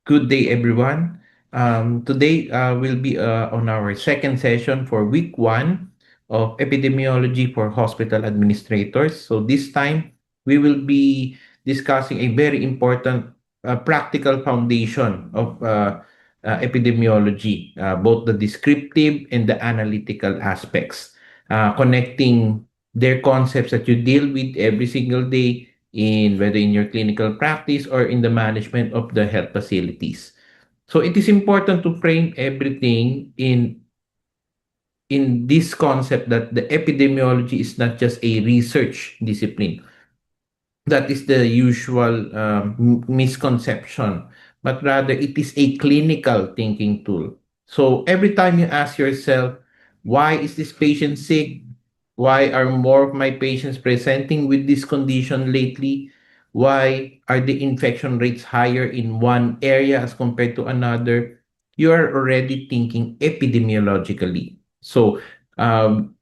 Good day, everyone. Today will be on our second session for week one of epidemiology for hospital administrators. So this time we will be discussing a very important practical foundation of epidemiology, both the descriptive and the analytical aspects, connecting their concepts that you deal with every single day in whether in your clinical practice or in the management of the health facilities. So it is important to frame everything in this concept that the epidemiology is not just a research discipline. That is the usual misconception, but rather it is a clinical thinking tool. So every time you ask yourself, why is this patient sick? Why are more of my patients presenting with this condition lately? Why are the infection rates higher in one area as compared to another? You are already thinking epidemiologically. So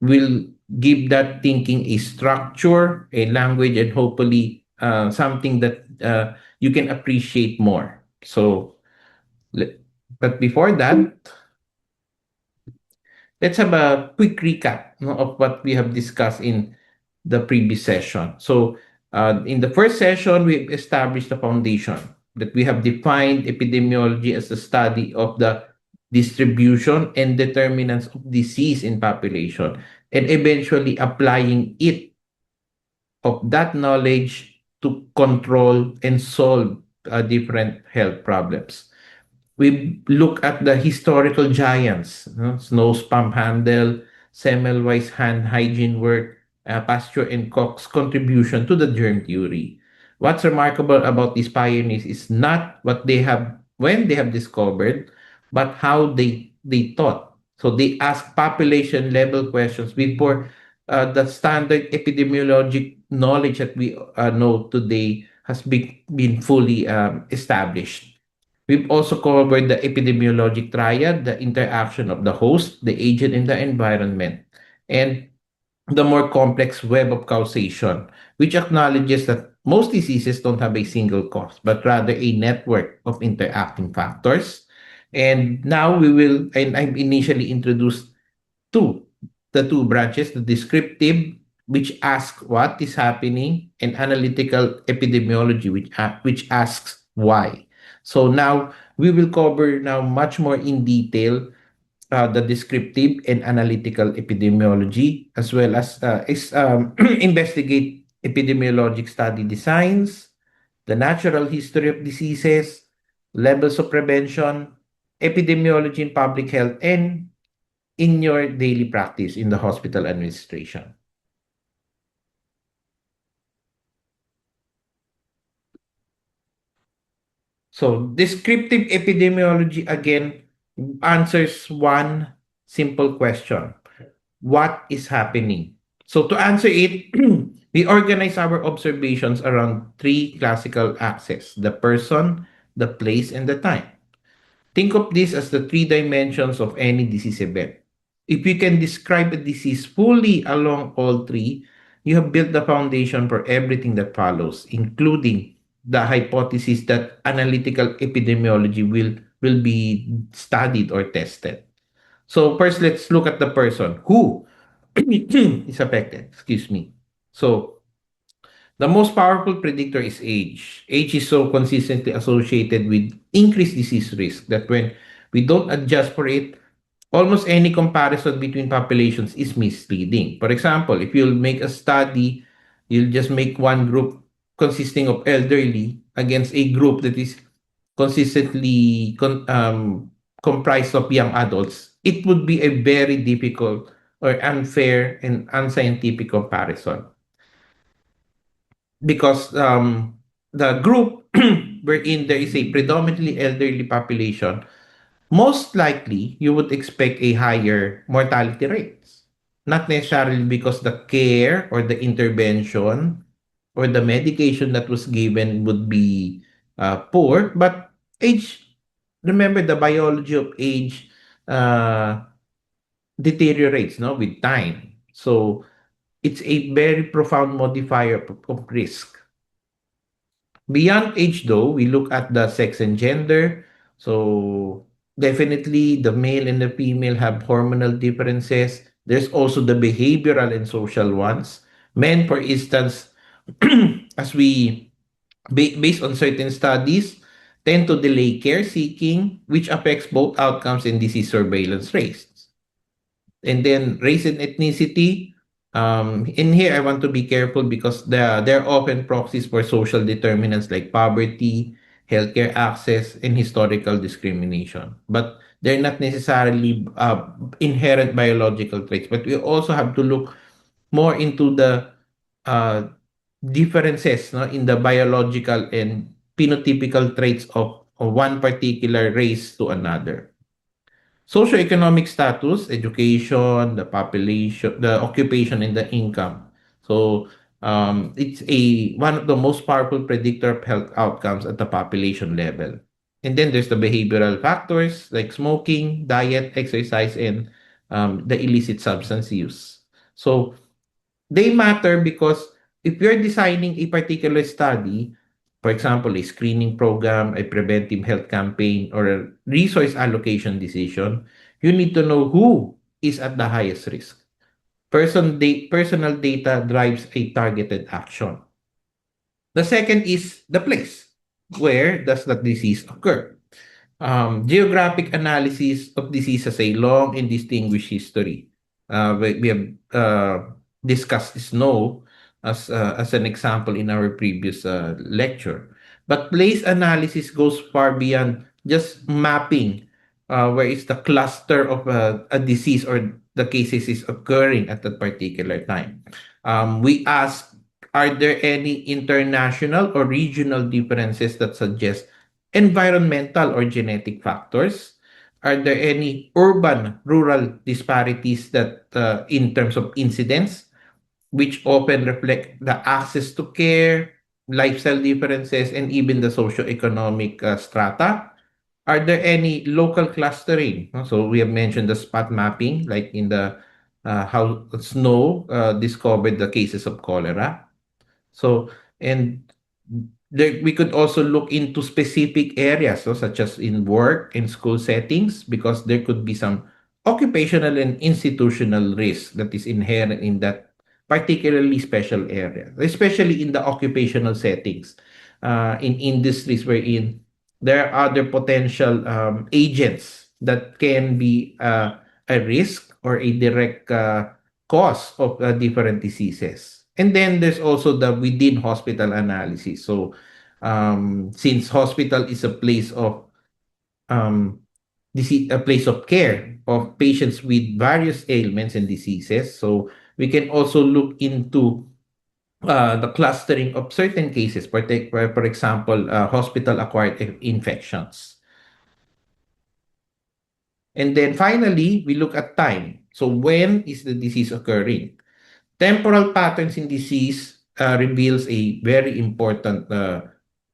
we'll give that thinking a structure, a language, and hopefully something that you can appreciate more. So, le- but before that, let's have a quick recap, no, of what we have discussed in the previous session. So, in the first session, we established the foundation that we have defined epidemiology as the study of the distribution and determinants of disease in population, and eventually applying it of that knowledge to control and solve different health problems. We look at the historical giants, Snow's pump handle, Semmelweis hand hygiene work, Pasteur and Koch's contribution to the germ theory. What's remarkable about these pioneers is not what they have when they have discovered, but how they thought. So they ask population level questions before the standard epidemiologic knowledge that we know today has been fully established. We've also covered the epidemiologic triad, the interaction of the host, the agent, and the environment, and the more complex web of causation, which acknowledges that most diseases don't have a single cause, but rather a network of interacting factors. And now and I've initially introduced two, the two branches, the descriptive, which asks what is happening, and analytical epidemiology, which asks why. So now we will cover now much more in detail the descriptive and analytical epidemiology, as well as investigate epidemiologic study designs, the natural history of diseases, levels of prevention, epidemiology in public health, and in your daily practice in the hospital administration. So, descriptive epidemiology again answers one simple question: what is happening? So, to answer it, we organize our observations around three classical axes: the person, the place, and the time. Think of this as the three dimensions of any disease event. If you can describe a disease fully along all three, you have built the foundation for everything that follows, including the hypothesis that analytical epidemiology will be studied or tested. So first, let's look at the person who is affected. Excuse me. So the most powerful predictor is age. Age is so consistently associated with increased disease risk that when we don't adjust for it, almost any comparison between populations is misleading. For example, if you'll make a study, you'll just make one group consisting of elderly against a group that is consistently comprised of young adults, it would be a very difficult or unfair and unscientific comparison because the group wherein there is a predominantly elderly population, most likely you would expect a higher mortality rates. Not necessarily because the care or the intervention or the medication that was given would be poor, but age, remember the biology of age uh, deteriorates no, with time. So it's a very profound modifier of risk. Beyond age, though, we look at the sex and gender. So definitely the male and the female have hormonal differences. There's also the behavioral and social ones. Men, for instance, as we based on certain studies, tend to delay care seeking, which affects both outcomes and disease surveillance rates. And then race and ethnicity. In here, I want to be careful because they're often proxies for social determinants like poverty, healthcare access, and historical discrimination. But they're not necessarily inherent biological traits. But we also have to look more into the uh, differences, no, in the biological and phenotypical traits of one particular race to another. Socioeconomic status, education, the population, the occupation, and the income. So it's a one of the most powerful predictor of health outcomes at the population level. And then there's the behavioral factors like smoking, diet, exercise, and the illicit substance use. So they matter because if you're designing a particular study, for example, a screening program, a preventive health campaign, or a resource allocation decision, you need to know who is at the highest risk. Personal data drives a targeted action. The second is the place. Where does that disease occur? Geographic analysis of disease has a long and distinguished history. We have discussed snow as an example in our previous lecture. But place analysis goes far beyond just mapping where is the cluster of a disease or the cases is occurring at that particular time. We ask, are there any international or regional differences that suggest environmental or genetic factors? Are there any urban-rural disparities that, in terms of incidence, which often reflect the access to care, lifestyle differences, and even the socioeconomic strata? Are there any local clustering? So we have mentioned the spot mapping, like in the how snow discovered the cases of cholera. So, and there, we could also look into specific areas, so such as in work and school settings, because there could be some occupational and institutional risk that is inherent in that particularly special area, especially in the occupational settings, in industries wherein there are other potential agents that can be a risk or a direct cause of different diseases. And then there's also the within hospital analysis. So, since hospital is a place of um, a place of care of patients with various ailments and diseases, so we can also look into the clustering of certain cases, for example, hospital-acquired infections. And then finally, we look at time. So when is the disease occurring? Temporal patterns in disease reveals a very important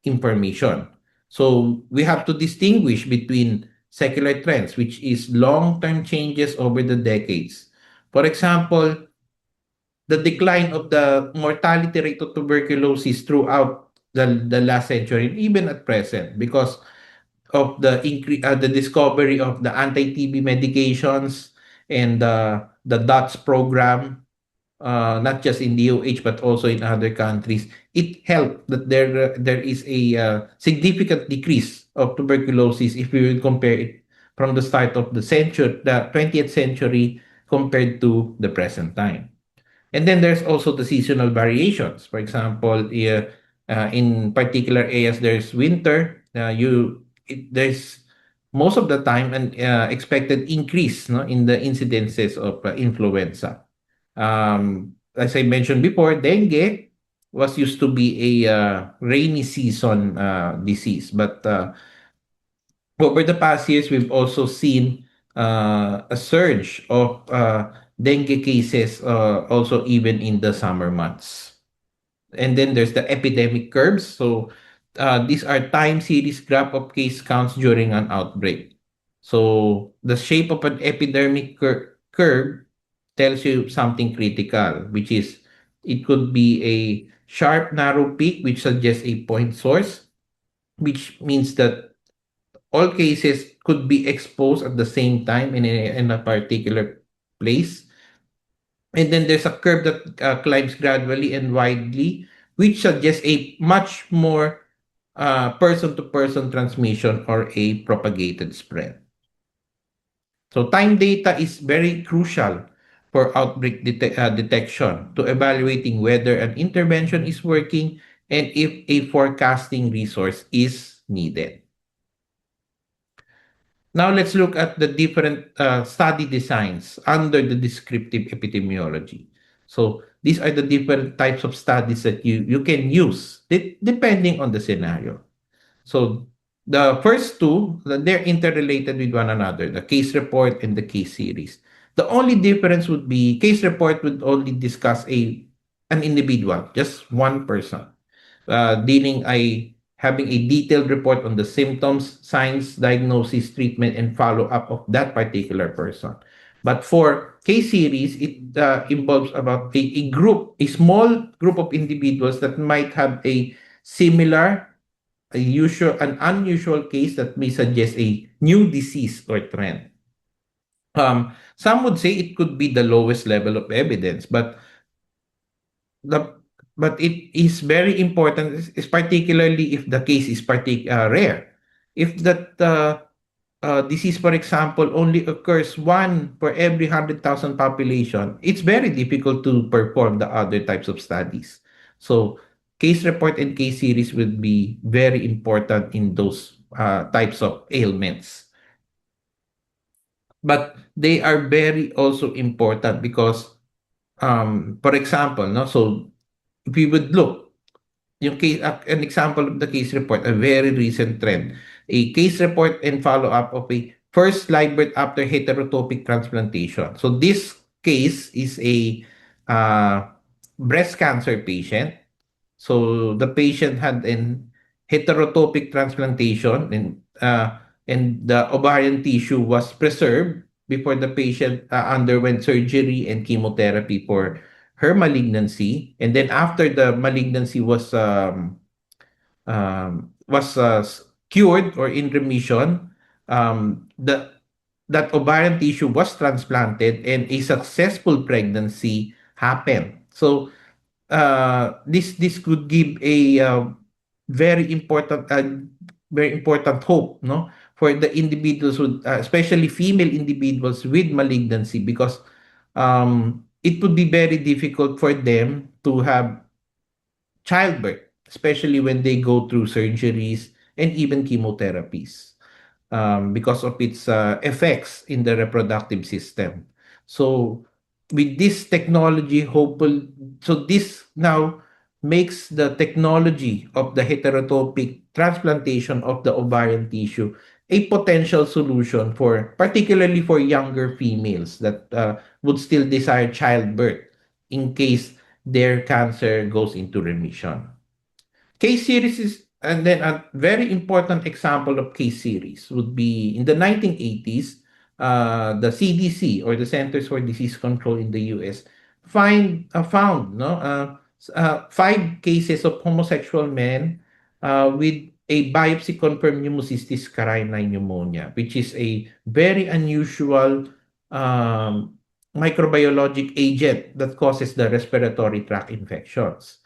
information. So we have to distinguish between secular trends, which is long-term changes over the decades. For example, the decline of the mortality rate of tuberculosis throughout the last century, even at present, because of the discovery of the anti-TB medications and the DOTS program, not just in DOH but also in other countries, it helped that there is a significant decrease of tuberculosis if we will compare it from the start of the 20th century compared to the present time. And then there's also the seasonal variations. For example, in particular areas there's winter, there's most of the time an expected increase, no, in the incidences of influenza. As I mentioned before, dengue was used to be a rainy season disease, but over the past years, we've also seen a surge of dengue cases, also even in the summer months. And then there's the epidemic curves. So these are time series graph of case counts during an outbreak. So the shape of an epidemic curve tells you something critical, which is it could be a sharp, narrow peak, which suggests a point source, which means that all cases could be exposed at the same time in a particular place. And then there's a curve that climbs gradually and widely, which suggests a much more person-to-person transmission or a propagated spread. So time data is very crucial for outbreak detection to evaluating whether an intervention is working and if a forecasting resource is needed. Now let's look at the different study designs under the descriptive epidemiology. So these are the different types of studies that you can use depending on the scenario. So the first two, they're interrelated with one another, the case report and the case series. The only difference would be case report would only discuss an individual, just one person, dealing a having a detailed report on the symptoms, signs, diagnosis, treatment, and follow-up of that particular person. But for case series, it involves about a group, a small group of individuals that might have a similar an unusual case that may suggest a new disease or trend. Some would say it could be the lowest level of evidence, the but it is very important, is particularly if the case is rare. If that disease, for example, only occurs one for every 100,000 population, it's very difficult to perform the other types of studies. So case report and case series would be very important in those types of ailments. But they are very also important because, for example, no, so if we would look, yung case, an example of the case report, a very recent trend, a case report and follow-up of a first live birth after heterotopic transplantation. So this case is a uh, breast cancer patient. So the patient had an heterotopic transplantation and the ovarian tissue was preserved before the patient underwent surgery and chemotherapy for her malignancy. And then after the malignancy was cured or in remission, the that ovarian tissue was transplanted and a successful pregnancy happened. So this could give a very important very important hope, no, for the individuals with especially female individuals with malignancy, because it would be very difficult for them to have childbirth, especially when they go through surgeries and even chemotherapies, because of its effects in the reproductive system. So with this technology, hopeful, so this now makes the technology of the heterotopic transplantation of the ovarian tissue a potential solution for particularly for younger females that would still desire childbirth in case their cancer goes into remission. Case series is, and then a very important example of case series would be in the 1980s, the CDC or the Centers for Disease Control in the US found no five cases of homosexual men with a biopsy confirmed pneumocystis carinii pneumonia, which is a very unusual microbiologic agent that causes the respiratory tract infections.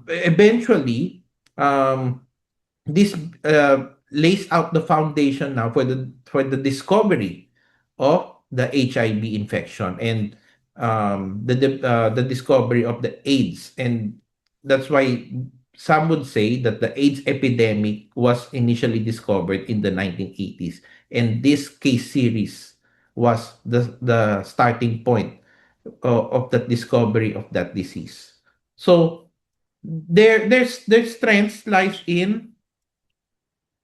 Eventually, um, this lays out the foundation now for the discovery of the HIV infection and the discovery of the AIDS, and that's why some would say that the AIDS epidemic was initially discovered in the 1980s, and this case series was the starting point of the discovery of that disease. So their strengths lies in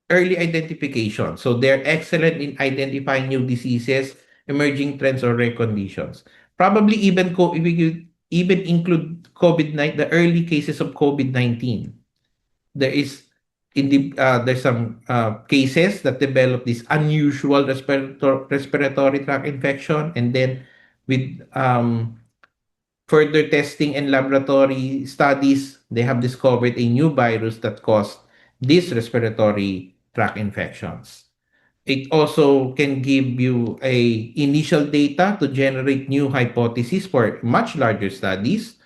early identification. So they're excellent in identifying new diseases, emerging trends, or rare conditions. Probably even if we could even include COVID-19, the early cases of COVID-19. There is there's some cases that develop this unusual respiratory tract infection, and then with further testing and laboratory studies, they have discovered a new virus that caused these respiratory tract infections. It also can give you a initial data to generate new hypotheses for much larger studies.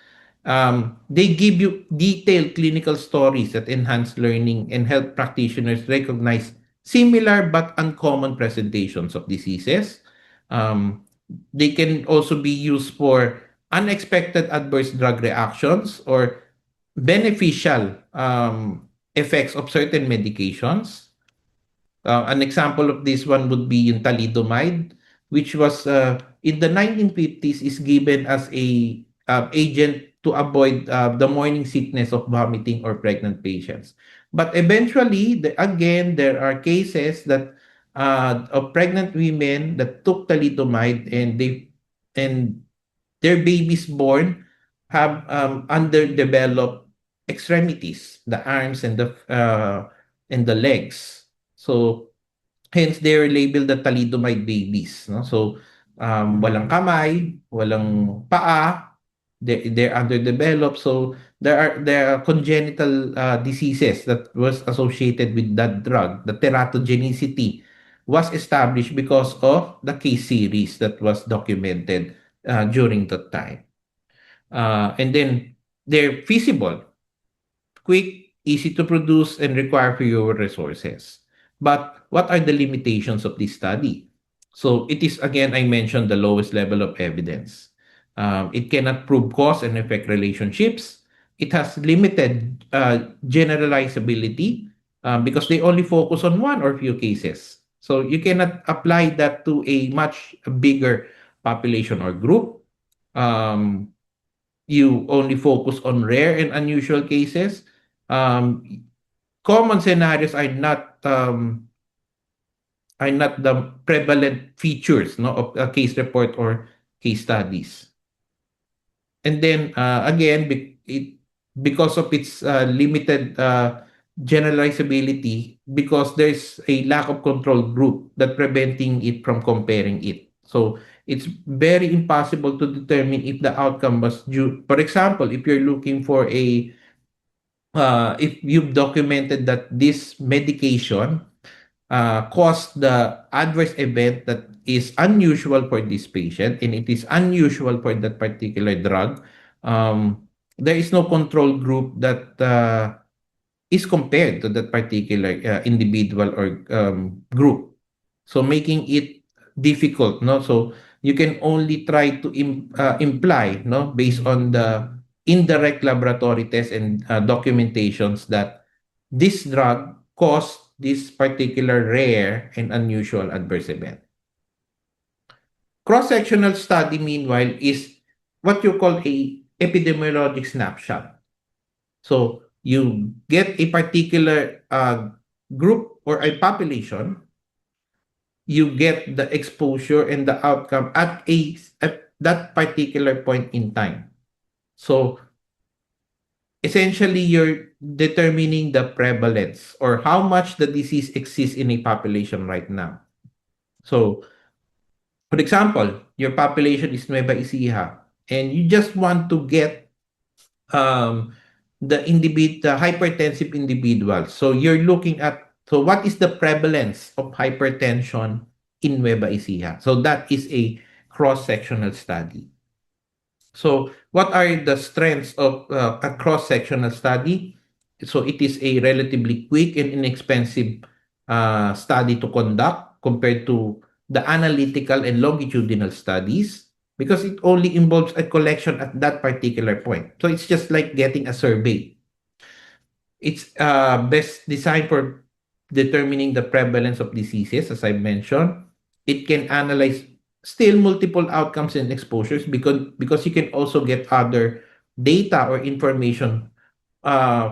They give you detailed clinical stories that enhance learning and help practitioners recognize similar but uncommon presentations of diseases. Um, they can also be used for unexpected adverse drug reactions or beneficial effects of certain medications. An example of this one would be yung thalidomide, which was in the 1950s is given as a agent to avoid the morning sickness of vomiting or pregnant patients. But eventually, again, there are cases that of pregnant women that took thalidomide and their babies born have underdeveloped extremities, the arms and the legs. So hence they're labeled the thalidomide babies, no? So walang kamay, walang paa, they're underdeveloped. So there are congenital diseases that was associated with that drug. The teratogenicity was established because of the case series that was documented during that time. And then they're feasible, quick, easy to produce, and require fewer resources. But what are the limitations of this study? So it is, again, I mentioned the lowest level of evidence. It cannot prove cause and effect relationships. It has limited generalizability because they only focus on one or few cases. So you cannot apply that to a much bigger population or group. Um, you only focus on rare and unusual cases. Um, Common scenarios are not the prevalent features, no, of a case report or case studies. And then again, because of its limited generalizability, because there's a lack of control group that preventing it from comparing it. So it's very impossible to determine if the outcome was due. For example, if you're looking for if you've documented that this medication caused the adverse event that is unusual for this patient and it is unusual for that particular drug, um, there is no control group that is compared to that particular individual or group. So making it difficult, no? So you can only try to imply, no, based on the indirect laboratory tests and documentations that this drug caused this particular rare and unusual adverse event. Cross-sectional study, meanwhile, is what you call a epidemiologic snapshot. So you get a particular group or a population, you get the exposure and the outcome at that particular point in time. So essentially, you're determining the prevalence or how much the disease exists in a population right now. So, for example, your population is Nueva Ecija, and you just want to get um, the hypertensive individual. So you're looking at, so what is the prevalence of hypertension in Nueva Ecija? So that is a cross-sectional study. So what are the strengths of a cross-sectional study? So it is a relatively quick and inexpensive study to conduct compared to the analytical and longitudinal studies because it only involves a collection at that particular point. So it's just like getting a survey. It's best designed for determining the prevalence of diseases, as I mentioned. It can analyze still multiple outcomes and exposures because you can also get other data or information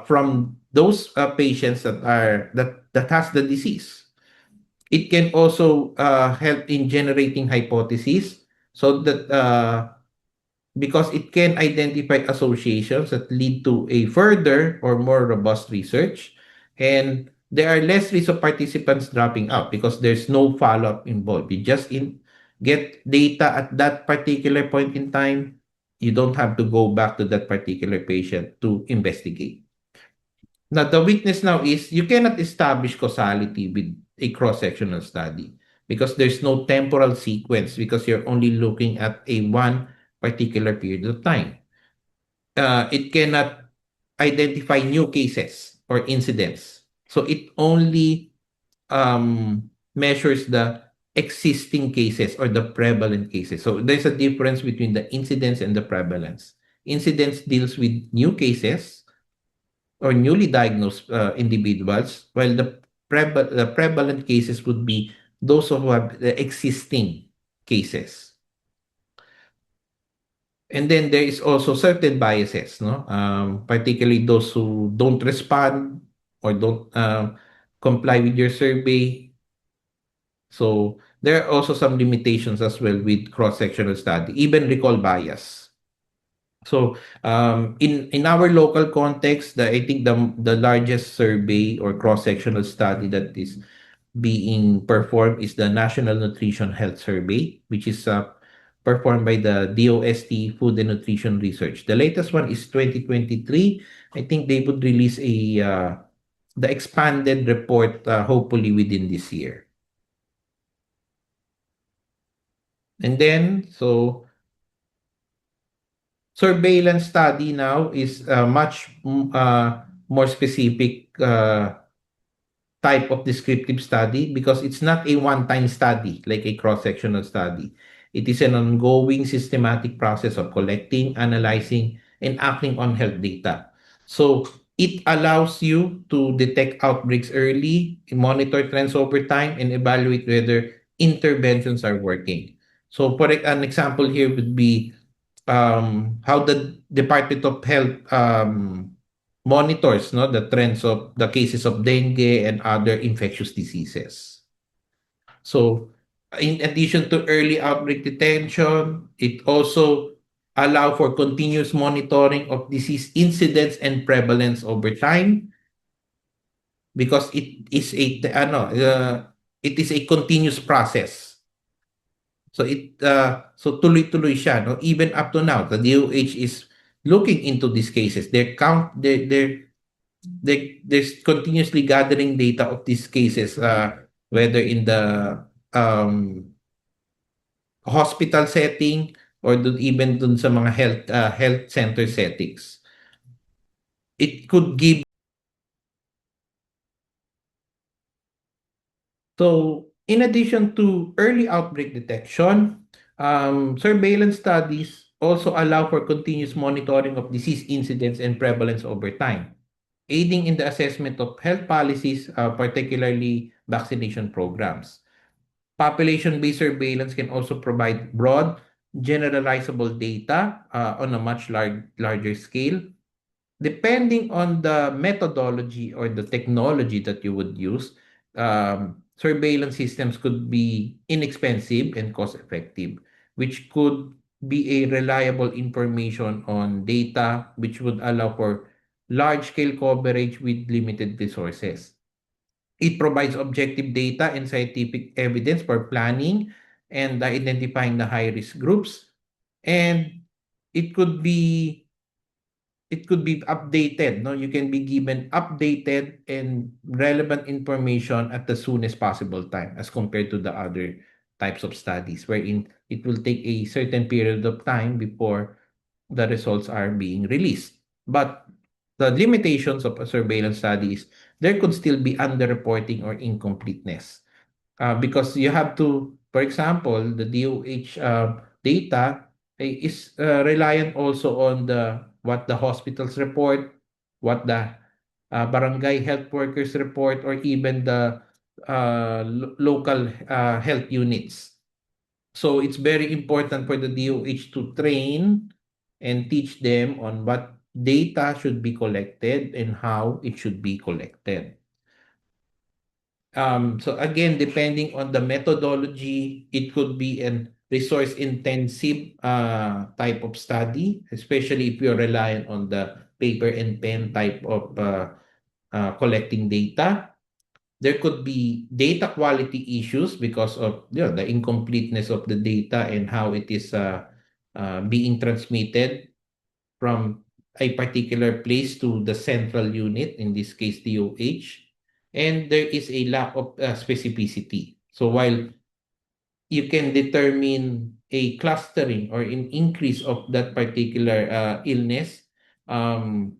from those patients that has the disease. It can also help in generating hypotheses so that because it can identify associations that lead to a further or more robust research. And there are less risk of participants dropping out because there's no follow-up involved. You just get data at that particular point in time. You don't have to go back to that particular patient to investigate. Now, the weakness now is you cannot establish causality with a cross-sectional study because there's no temporal sequence because you're only looking at a one particular period of time. It cannot identify new cases or incidents. So it only measures the existing cases or the prevalent cases. So there's a difference between the incidence and the prevalence. Incidence deals with new cases or newly diagnosed individuals, while the prevalent cases would be those who have the existing cases. And then there is also certain biases, no? Particularly those who don't respond or don't comply with your survey. So there are also some limitations as well with cross-sectional study, even recall bias. So in our local context, I think the largest survey or cross-sectional study that is being performed is the National Nutrition Health Survey, which is performed by the DOST Food and Nutrition Research. The latest one is 2023. I think they would release the expanded report hopefully within this year. And then, so surveillance study now is much more specific type of descriptive study because it's not a one-time study like a cross-sectional study. It is an ongoing systematic process of collecting, analyzing, and acting on health data. So it allows you to detect outbreaks early, monitor trends over time, and evaluate whether interventions are working. So for an example here would be how the Department of Health monitors the trends of the cases of dengue and other infectious diseases. So in addition to early outbreak detection, it also allow for continuous monitoring of disease incidence and prevalence over time because it is a continuous process. So tuloy-tuloy siya, no? Even up to now, the DOH is looking into these cases. There's continuously gathering data of these cases, whether in the um, hospital setting or even dun sa mga health center settings. It could give. So, in addition to early outbreak detection, surveillance studies also allow for continuous monitoring of disease incidence and prevalence over time, aiding in the assessment of health policies, particularly vaccination programs. Population-based surveillance can also provide broad, generalizable data on a much larger scale. Depending on the methodology or the technology that you would use, surveillance systems could be inexpensive and cost-effective, which could be a reliable information on data, which would allow for large-scale coverage with limited resources. It provides objective data and scientific evidence for planning and identifying the high-risk groups. And it could be updated, no? You can be given updated and relevant information at the soonest possible time as compared to the other types of studies wherein it will take a certain period of time before the results are being released. But the limitations of a surveillance study is there could still be underreporting or incompleteness. Because you have to, for example, the DOH data is reliant also on the what the hospitals report, what the barangay health workers report, or even the local health units. So it's very important for the DOH to train and teach them on what data should be collected and how it should be collected. So again, depending on the methodology, it could be an resource intensive type of study, especially if you're reliant on the paper and pen type of collecting data. There could be data quality issues because of the incompleteness of the data and how it is being transmitted from a particular place to the central unit, in this case DOH, and there is a lack of specificity. So while you can determine a clustering or an increase of that particular illness, um,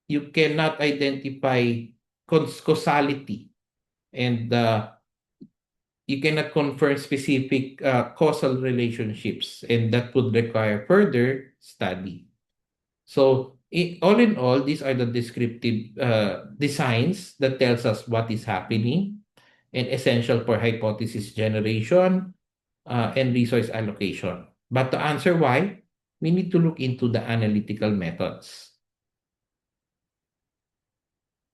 you cannot identify causality, and you cannot confirm specific causal relationships, and that would require further study. So all in all, these are the descriptive designs that tells us what is happening and essential for hypothesis generation and resource allocation. But to answer why, we need to look into the analytical methods.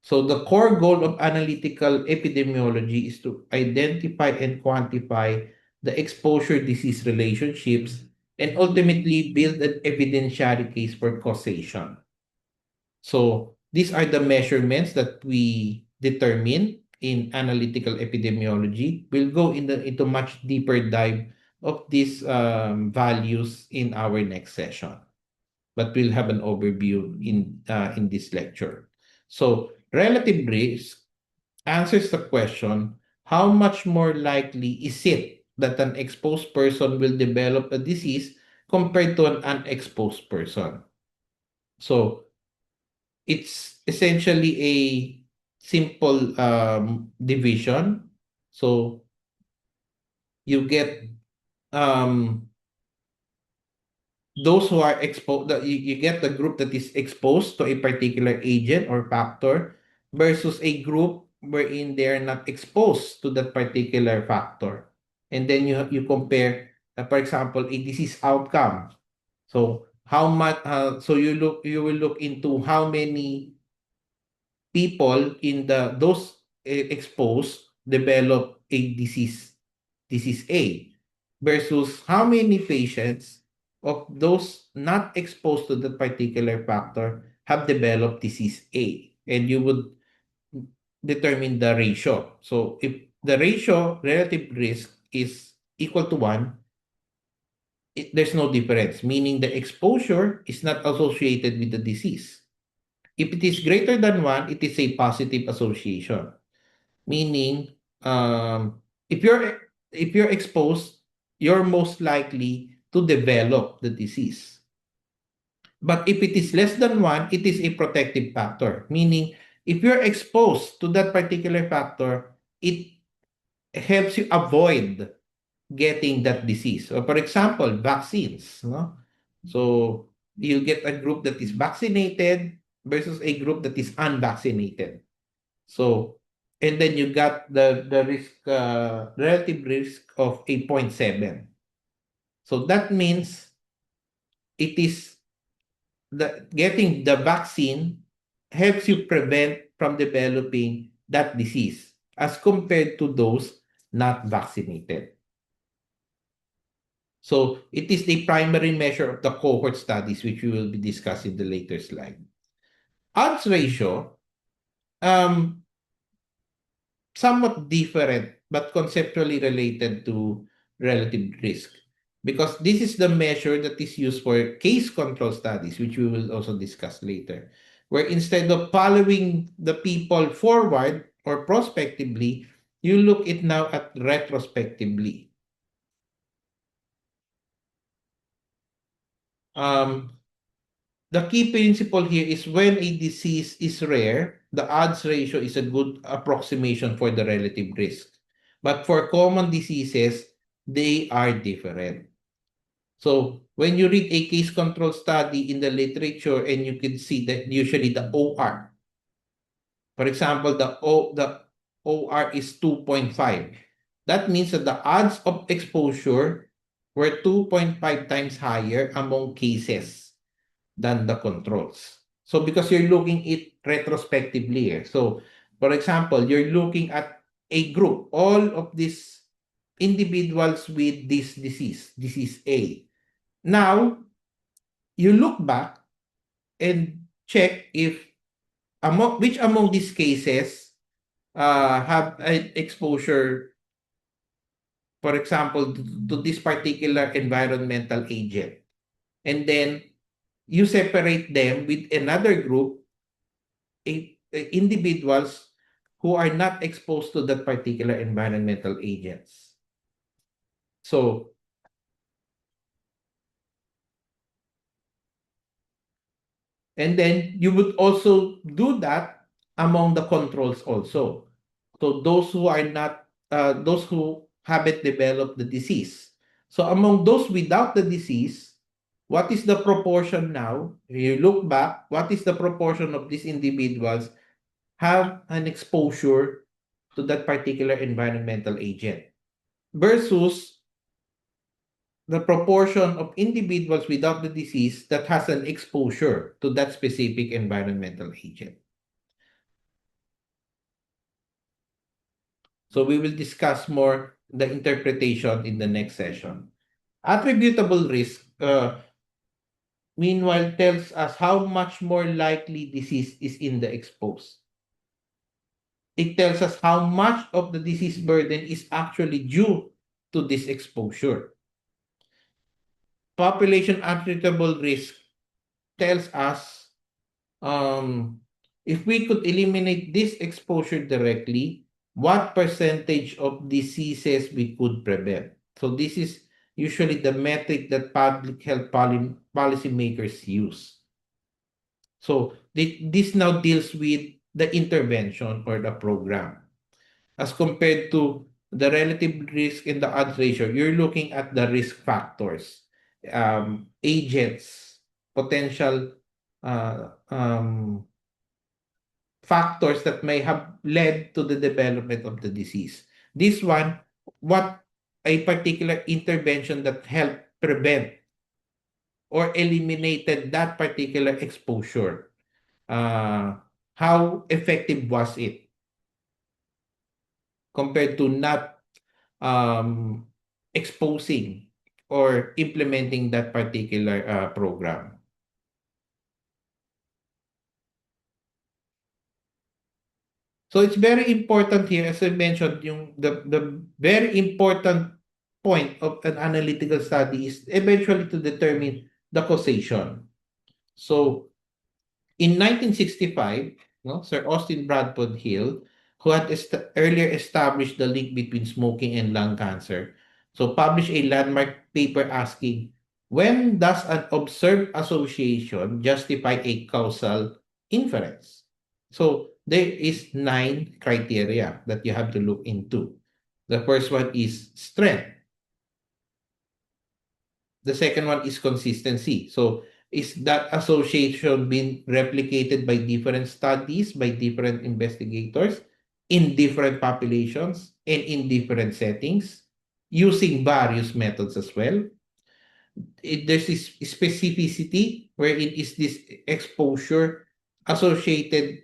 So the core goal of analytical epidemiology is to identify and quantify the exposure-disease relationships and ultimately build an evidentiary case for causation. So these are the measurements that we determine in analytical epidemiology. We'll go into much deeper dive of these values in our next session, but we'll have an overview in this lecture. So relative risk answers the question, how much more likely is it that an exposed person will develop a disease compared to an unexposed person? So it's essentially a simple division. So you get um, those who are exposed, you get the group that is exposed to a particular agent or factor versus a group wherein they are not exposed to that particular factor. And then you compare, for example, a disease outcome. So how much? So you will look into how many people in those exposed develop a disease A, versus how many patients of those not exposed to that particular factor have developed disease A, and you would determine the ratio. So if the ratio relative risk is equal to 1, there's no difference, meaning the exposure is not associated with the disease. If it is greater than 1, it is a positive association. Meaning, if you're exposed, you're most likely to develop the disease. But if it is less than 1, it is a protective factor. Meaning, if you're exposed to that particular factor, it helps you avoid getting that disease. So for example, vaccines, no? So you get a group that is vaccinated versus a group that is unvaccinated. So, and then you got the risk, relative risk of 8.7. So that means it is getting the vaccine helps you prevent from developing that disease as compared to those not vaccinated. So it is the primary measure of the cohort studies, which we will be discussing in the later slide. Odds ratio, um, somewhat different but conceptually related to relative risk, because this is the measure that is used for case control studies, which we will also discuss later, where instead of following the people forward or prospectively, you look it now at retrospectively. The key principle here is when a disease is rare, the odds ratio is a good approximation for the relative risk. But for common diseases, they are different. So when you read a case control study in the literature, and you can see that usually the OR, for example, the OR is 2.5. That means that the odds of exposure were 2.5 times higher among cases than the controls. So because you're looking at retrospectively. So for example, you're looking at a group, all of these individuals with this disease A. Now, you look back and check if which among these cases have an exposure, for example, to this particular environmental agent. And then you separate them with another group, individuals who are not exposed to that particular environmental agents. So, and then you would also do that among the controls also. So those who are not, those who haven't developed the disease. So among those without the disease, what is the proportion now? You look back, what is the proportion of these individuals have an exposure to that particular environmental agent versus the proportion of individuals without the disease that has an exposure to that specific environmental agent. So we will discuss more the interpretation in the next session. Attributable risk, meanwhile, tells us how much more likely disease is in the exposed. It tells us how much of the disease burden is actually due to this exposure. Population attributable risk tells us if we could eliminate this exposure directly, what percentage of diseases we could prevent. So this is usually the metric that public health policymakers use. So this now deals with the intervention or the program. As compared to the relative risk and the odds ratio, you're looking at the risk factors, agents, potential factors that may have led to the development of the disease. This one, what a particular intervention that helped prevent or eliminated that particular exposure. How effective was it compared to not exposing or implementing that particular program? So it's very important here, as I mentioned, the very important point of an analytical study is eventually to determine the causation. So in 1965, no, Sir Austin Bradford Hill, who had earlier established the link between smoking and lung cancer, so published a landmark paper asking, when does an observed association justify a causal inference? So there is 9 criteria that you have to look into. The first one is strength. The second one is consistency. So is that association being replicated by different studies, by different investigators in different populations and in different settings using various methods as well? There's this specificity wherein is this exposure associated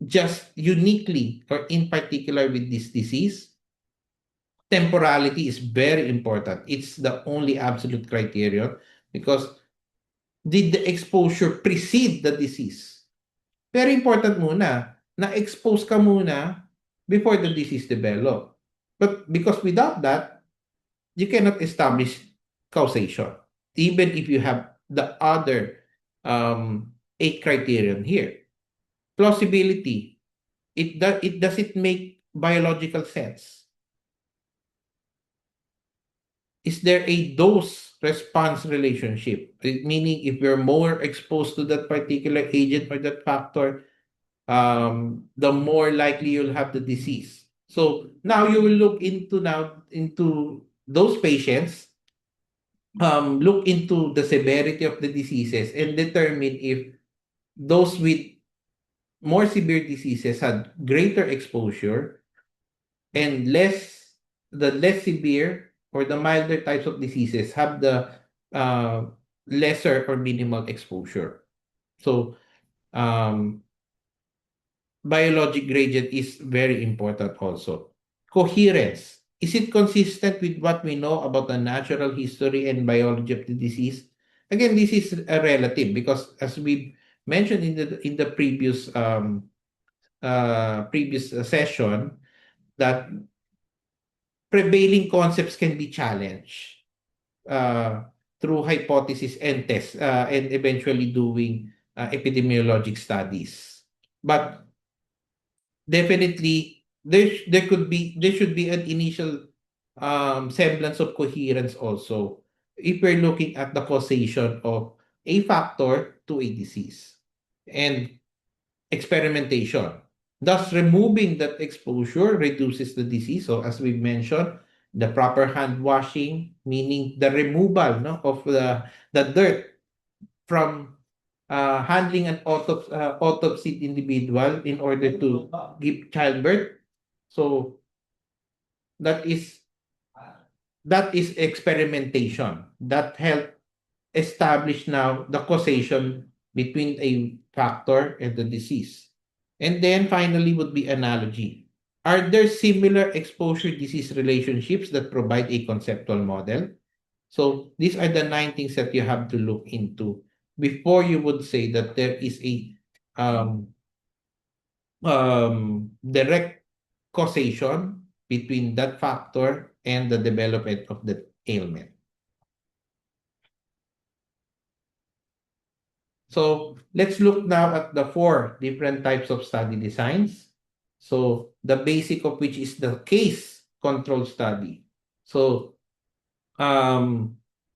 just uniquely or in particular with this disease. Temporality is very important. It's the only absolute criterion because did the exposure precede the disease? Very important muna na expose ka muna before the disease develop. But because without that, you cannot establish causation, even if you have the other 8 criterion here. Plausibility, does it make biological sense? Is there a dose response relationship? Meaning, if you're more exposed to that particular agent or that factor, the more likely you'll have the disease. So now you will look into those patients, look into the severity of the diseases and determine if those with more severe diseases had greater exposure and the less severe or the milder types of diseases have the uh, lesser or minimal exposure. So biologic gradient is very important also. Coherence. Is it consistent with what we know about the natural history and biology of the disease? Again, this is a relative because as we mentioned in the previous session, that prevailing concepts can be challenged. through hypothesis and tests, and eventually doing epidemiologic studies. But definitely, there should be an initial semblance of coherence also if we're looking at the causation of a factor to a disease and experimentation. Thus, removing that exposure reduces the disease. So, as we mentioned, the proper hand washing, meaning the removal, no, of the dirt from handling an autopsy individual in order to give childbirth. So that is that is experimentation that help establish now the causation between a factor and the disease. And then finally would be analogy. Are there similar exposure disease relationships that provide a conceptual model? So these are the 9 things that you have to look into before you would say that there is a um, direct causation between that factor and the development of the ailment. So let's look now at the 4 different types of study designs. So the basic of which is the case control study. So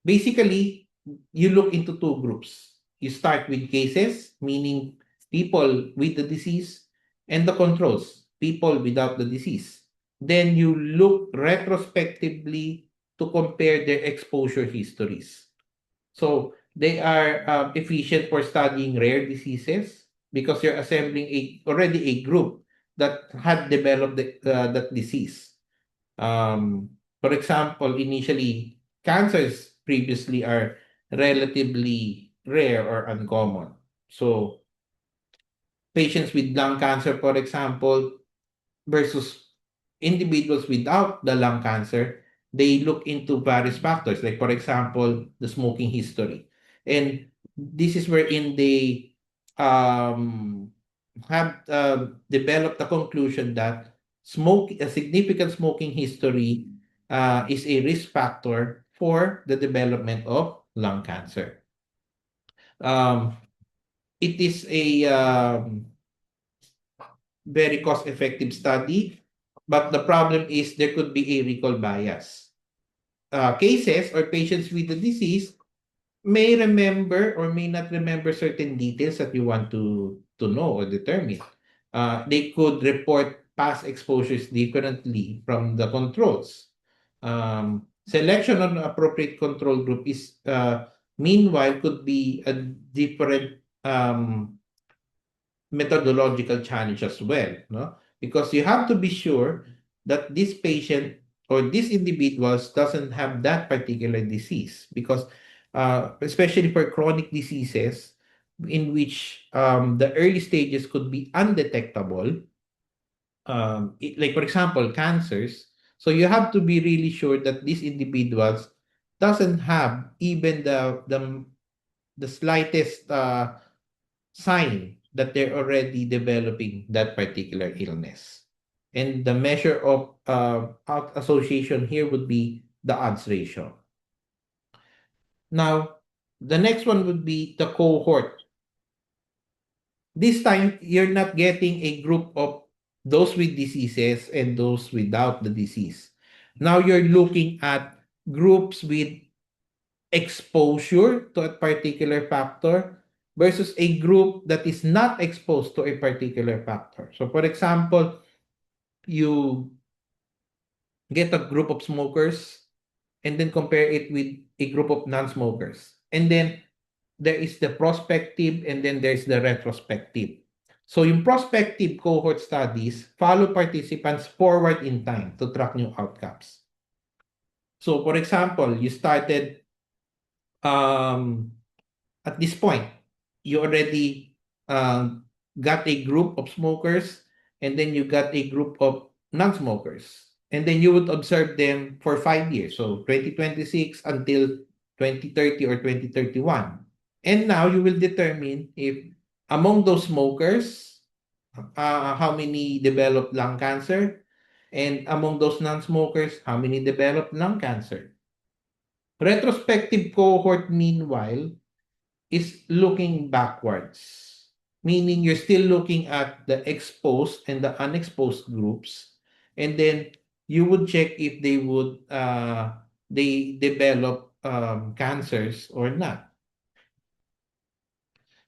basically, you look into 2 groups. You start with cases, meaning people with the disease, and the controls, people without the disease. Then you look retrospectively to compare their exposure histories. So they are efficient for studying rare diseases because you're assembling already a group that had developed that disease. For example, initially, cancers previously are relatively rare or uncommon. So, patients with lung cancer, for example, versus individuals without the lung cancer, they look into various factors, like, for example, the smoking history. And this is wherein they um, have developed the conclusion that a significant smoking history is a risk factor for the development of lung cancer. Um, it is a very cost-effective study, but the problem is there could be a recall bias. Cases or patients with the disease may remember or may not remember certain details that you want to know or determine. They could report past exposures differently from the controls. Selection on appropriate control group is meanwhile could be a different methodological challenge as well, no? Because you have to be sure that this patient or these individuals doesn't have that particular disease because especially for chronic diseases in which the early stages could be undetectable, like for example cancers, so you have to be really sure that these individuals doesn't have even the slightest sign that they're already developing that particular illness. And the measure of association here would be the odds ratio. Now, the next one would be the cohort. This time, you're not getting a group of those with diseases and those without the disease. Now you're looking at groups with exposure to a particular factor versus a group that is not exposed to a particular factor. So, for example, you get a group of smokers and then compare it with a group of non-smokers. And then there is the prospective and then there's the retrospective. So yung prospective cohort studies follow participants forward in time to track new outcomes. So for example, you started um, at this point, you already got a group of smokers and then you got a group of non-smokers. And then you would observe them for 5 years. So 2026 until 2030 or 2031. And now you will determine if among those smokers, how many developed lung cancer, and among those non-smokers, how many developed lung cancer. Retrospective cohort, meanwhile, is looking backwards, meaning you're still looking at the exposed and the unexposed groups, and then you would check if they develop cancers or not.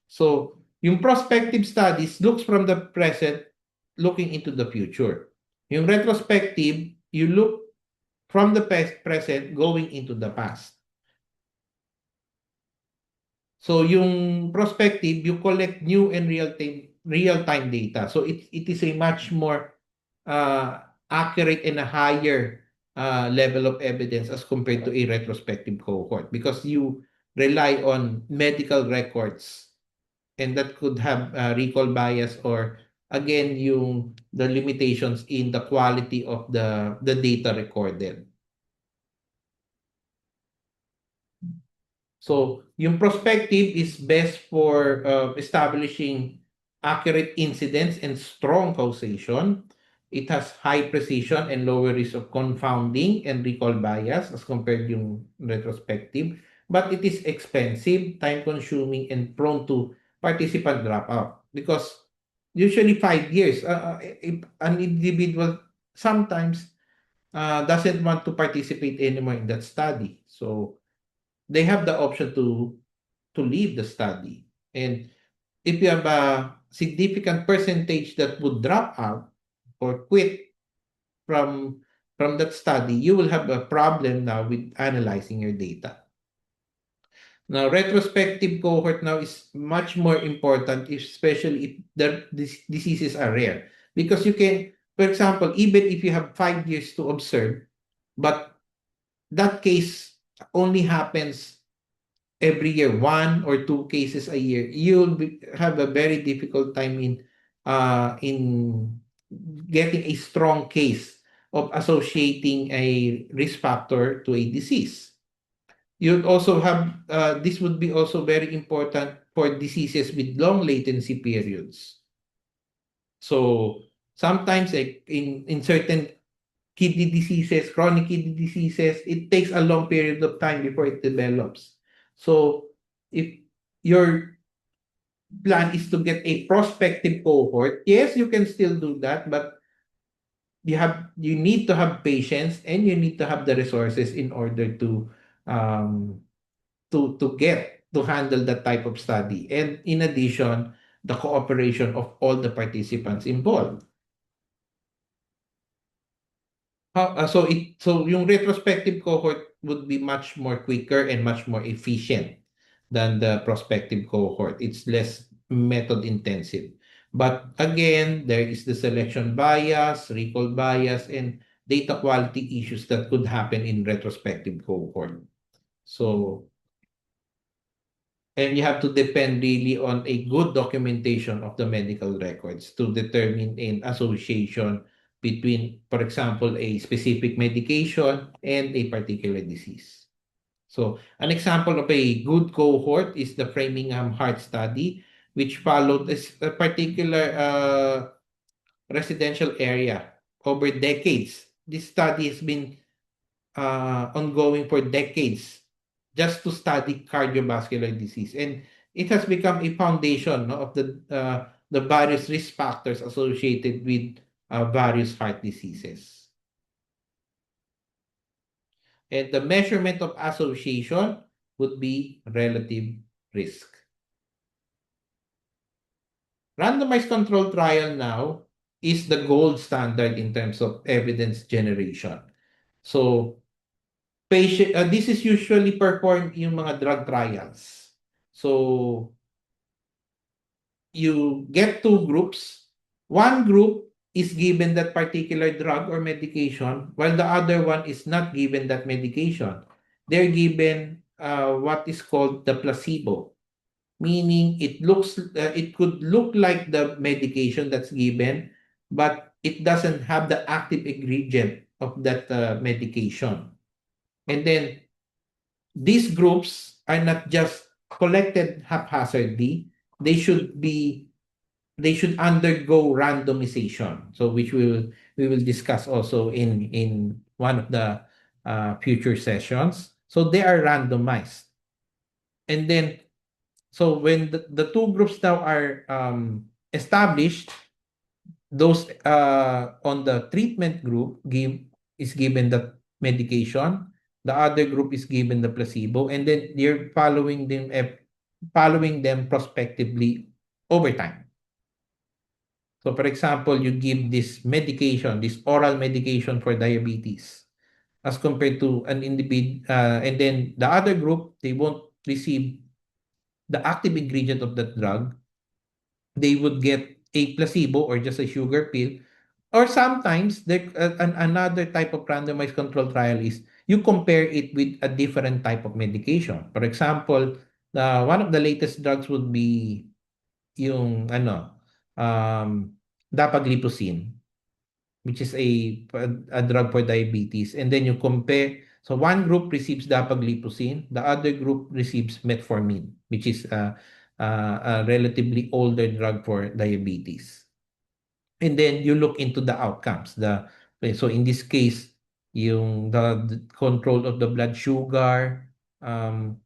So, yung prospective studies looks from the present, looking into the future. Yung retrospective, you look from the present, going into the past. So yung prospective, you collect new and real-time data. So it is a much more accurate and a higher level of evidence as compared to a retrospective cohort, because you rely on medical records, and that could have recall bias, or again yung the limitations in the quality of the data recorded. So, yung prospective is best for establishing accurate incidence and strong causation. It has high precision and lower risk of confounding and recall bias as compared yung retrospective. But it is expensive, time-consuming, and prone to participant dropout. Because usually 5 years, if an individual sometimes doesn't want to participate anymore in that study. So, they have the option to leave the study. And if you have a significant percentage that would drop out or quit from that study, you will have a problem now with analyzing your data. Now, retrospective cohort now is much more important, especially if these diseases are rare. Because you can, for example, even if you have 5 years to observe, but that case only happens every year, one or two cases a year, have a very difficult time in getting a strong case of associating a risk factor to a disease. You'd also have this would be also very important for diseases with long latency periods. So sometimes, like in certain kidney diseases, chronic kidney diseases, it takes a long period of time before it develops. So if your plan is to get a prospective cohort, yes, you can still do that, but you need to have patience, and you need to have the resources in order um to handle that type of study. And in addition, the cooperation of all the participants involved. So yung retrospective cohort would be much more quicker and much more efficient than the prospective cohort. It's less method intensive. But again, there is the selection bias, recall bias, and data quality issues that could happen in retrospective cohort. So, and you have to depend really on a good documentation of the medical records to determine an association between, for example, a specific medication and a particular disease. So, an example of a good cohort is the Framingham Heart Study, which followed a particular residential area over decades. This study has been ongoing for decades, just to study cardiovascular disease, and it has become a foundation, no, of the various risk factors associated with various heart diseases. And the measurement of association would be relative risk. Randomized control trial now is the gold standard in terms of evidence generation. So this is usually performed yung mga drug trials. So you get two groups. One group is given that particular drug or medication, while the other one is not given that medication. They're given what is called the placebo, meaning it could look like the medication that's given, but it doesn't have the active ingredient of that medication. And then these groups are not just collected haphazardly. They should be they should undergo randomization. So which we will discuss also in one of the future sessions. So they are randomized. And then, so when the two groups now are established, those on the treatment group is given the medication, the other group is given the placebo, and then you're following them prospectively over time. So for example, you give this medication, this oral medication for diabetes, as compared to an individual, and then the other group, they won't receive the active ingredient of that drug. They would get a placebo or just a sugar pill. Or sometimes another type of randomized control trial is you compare it with a different type of medication. For example, one of the latest drugs would be yung um, dapagliflozin, which is a drug for diabetes. And then you compare, so one group receives dapagliflozin, the other group receives metformin, which is a relatively older drug for diabetes. And then you look into the outcomes. So in this case, yung the control of the blood sugar, um,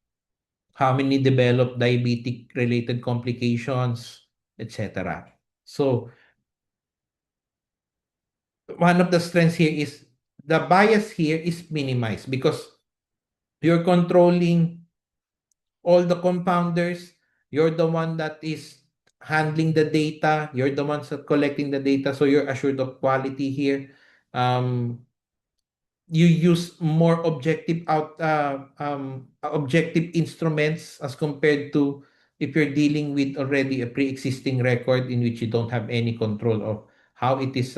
how many develop diabetic related complications, etc. So one of the strengths here is the bias here is minimized because you're controlling all the compounders. You're the one that is handling the data. You're the ones that collecting the data. So you're assured of quality here. You use more objective instruments as compared to if you're dealing with already a pre-existing record in which you don't have any control of how it is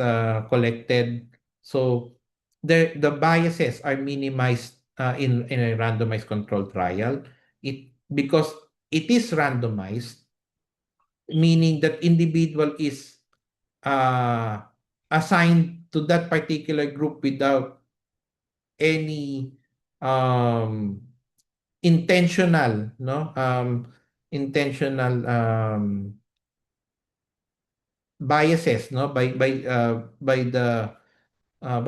collected. So the biases are minimized in a randomized control trial. It because it is randomized, meaning that individual is uh, assigned to that particular group without any um intentional intentional biases by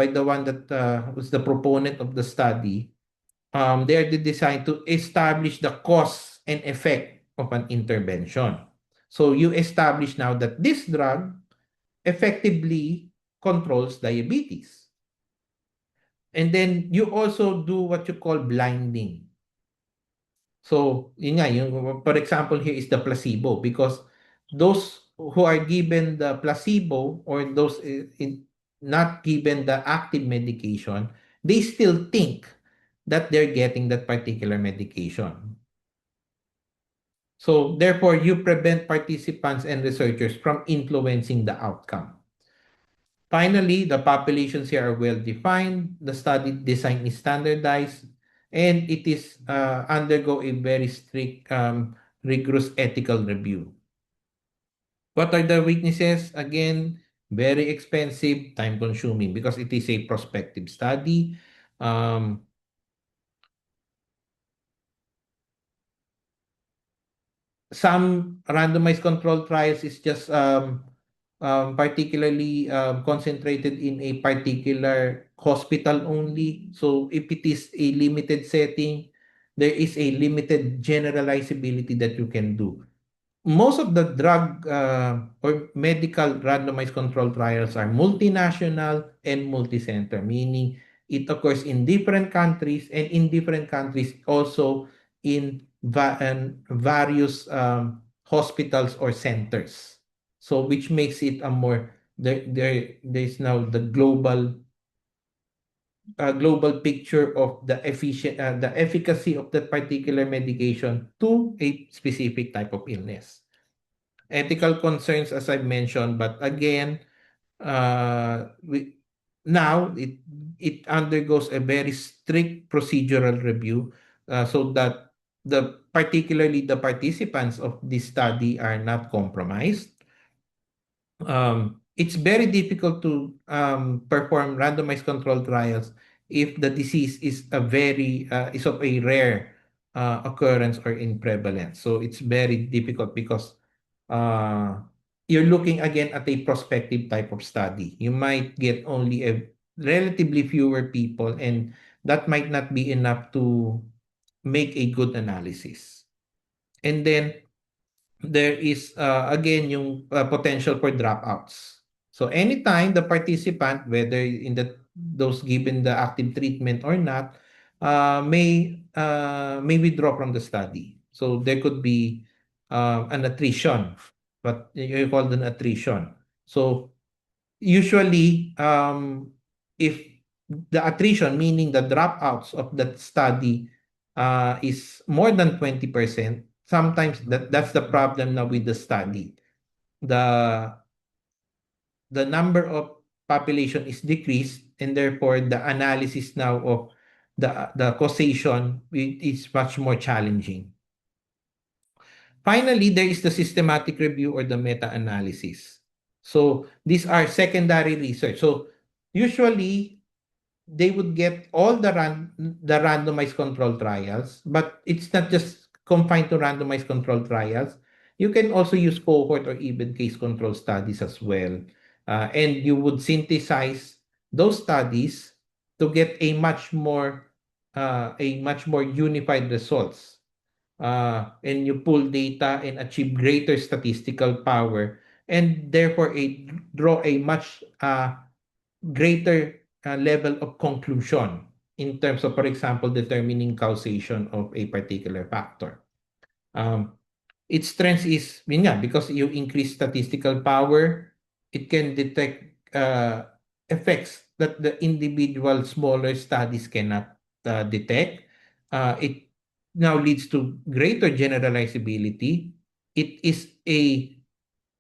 the one that was the proponent of the study. They are designed to establish the cause and effect of an intervention. So you establish now that this drug effectively controls diabetes. And then you also do what you call blinding. So, yun nga, yung, for example, here is the placebo because those who are given the placebo or those not given the active medication, they still think that they're getting that particular medication. So, therefore, you prevent participants and researchers from influencing the outcome. Finally, the populations here are well defined, the study design is standardized, and it is undergo a very strict, rigorous ethical review. What are the weaknesses? Again, very expensive, time consuming because it is a prospective study. Um, some randomized control trials is just particularly concentrated in a particular hospital only. So if it is a limited setting, there is a limited generalizability that you can do. Most of the drug or medical randomized control trials are multinational and multicenter, meaning it occurs in different countries and in different countries also in various hospitals or centers. So which makes it a more there's now the global picture of the efficacy of that particular medication to a specific type of illness. Ethical concerns, as I mentioned, but again, we now it undergoes a very strict procedural review, so that particularly the participants of this study are not compromised. It's very difficult to perform randomized control trials if the disease is of a rare occurrence or in prevalence. So it's very difficult because uh, you're looking again at a prospective type of study. You might get only a relatively fewer people, and that might not be enough to make a good analysis. And then there is again yung potential for dropouts. So anytime the participant, whether in those given the active treatment or not, may withdraw from the study. So there could be an attrition, but you call it an attrition. So usually, if the attrition, meaning the dropouts of that study, is more than 20%, sometimes that's the problem now with the study. The the number of population is decreased, and therefore the analysis now of the causation is much more challenging. Finally, there is the systematic review or the meta-analysis. So these are secondary research. So usually they would get all the randomized control trials, but it's not just confined to randomized control trials. You can also use cohort or even case control studies as well. And you would synthesize those studies to get a much more unified results. And you pull data and achieve greater statistical power, and therefore draw a much greater level of conclusion in terms of, for example, determining causation of a particular factor. Um, its strength is, yun nga, because you increase statistical power, it can detect effects that the individual smaller studies cannot detect. It now leads to greater generalizability. It is a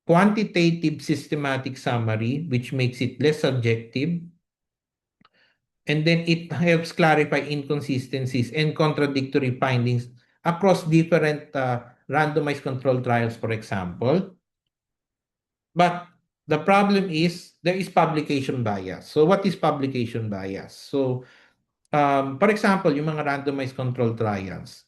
quantitative systematic summary, which makes it less subjective. And then it helps clarify inconsistencies and contradictory findings across different randomized controlled trials, for example. But the problem is there is publication bias. So what is publication bias? So for example, yung mga randomized controlled trials,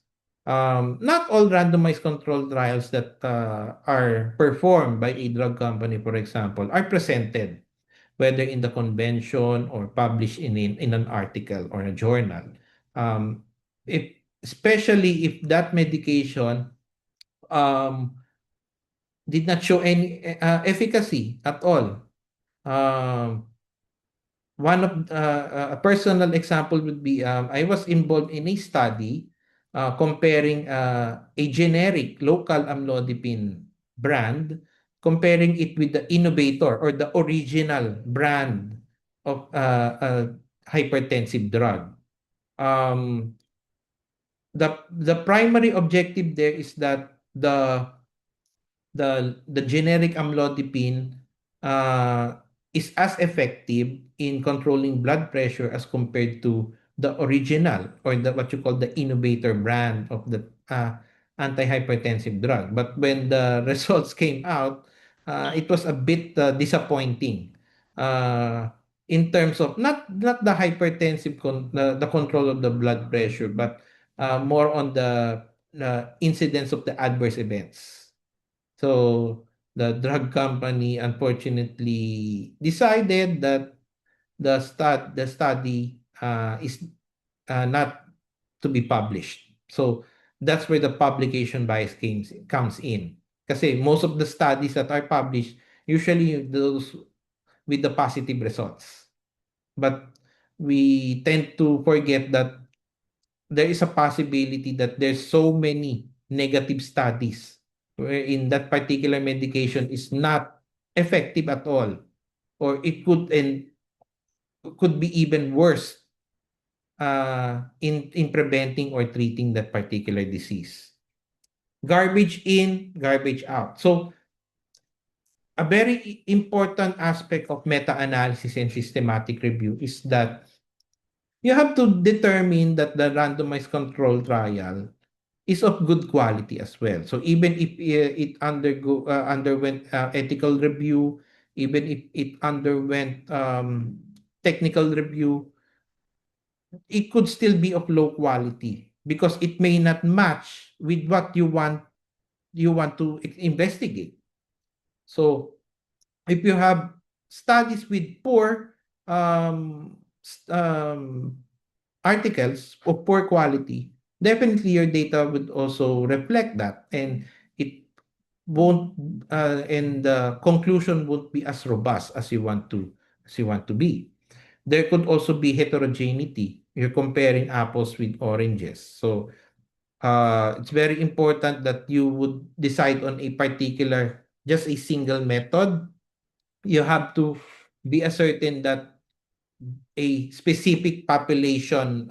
not all randomized controlled trials that are performed by a drug company, for example, are presented whether in the convention or published in an article or a journal. Um, if especially if that medication um, did not show any efficacy at all. Um, One of a personal example would be I was involved in a study comparing a generic local amlodipine brand, comparing it with the innovator or the original brand of a hypertensive drug. Um, the primary objective there is that the generic amlodipine is as effective in controlling blood pressure as compared to the original or the what you call the innovator brand of the antihypertensive drug. But when the results came out, it was a bit disappointing in terms of not the hypertensive the control of the blood pressure, but more on the incidence of the adverse events. So the drug company unfortunately decided that the study is not to be published. So that's where the publication bias comes in. Kasi most of the studies that are published, usually those with the positive results. But we tend to forget that there is a possibility that there's so many negative studies wherein that particular medication is not effective at all, or it could be even worse in preventing or treating that particular disease. Garbage in, garbage out. So a very important aspect of meta-analysis and systematic review is that you have to determine that the randomized control trial is of good quality as well. So even if it underwent ethical review, even if it underwent technical review, it could still be of low quality because it may not match with what you want to investigate. So if you have studies with poor um, s- um, articles of poor quality, definitely your data would also reflect that, and it won't and the conclusion won't be as robust as you want to be. There could also be heterogeneity. You're comparing apples with oranges. So it's very important that you would decide on a particular, just a single method. You have to be certain that a specific population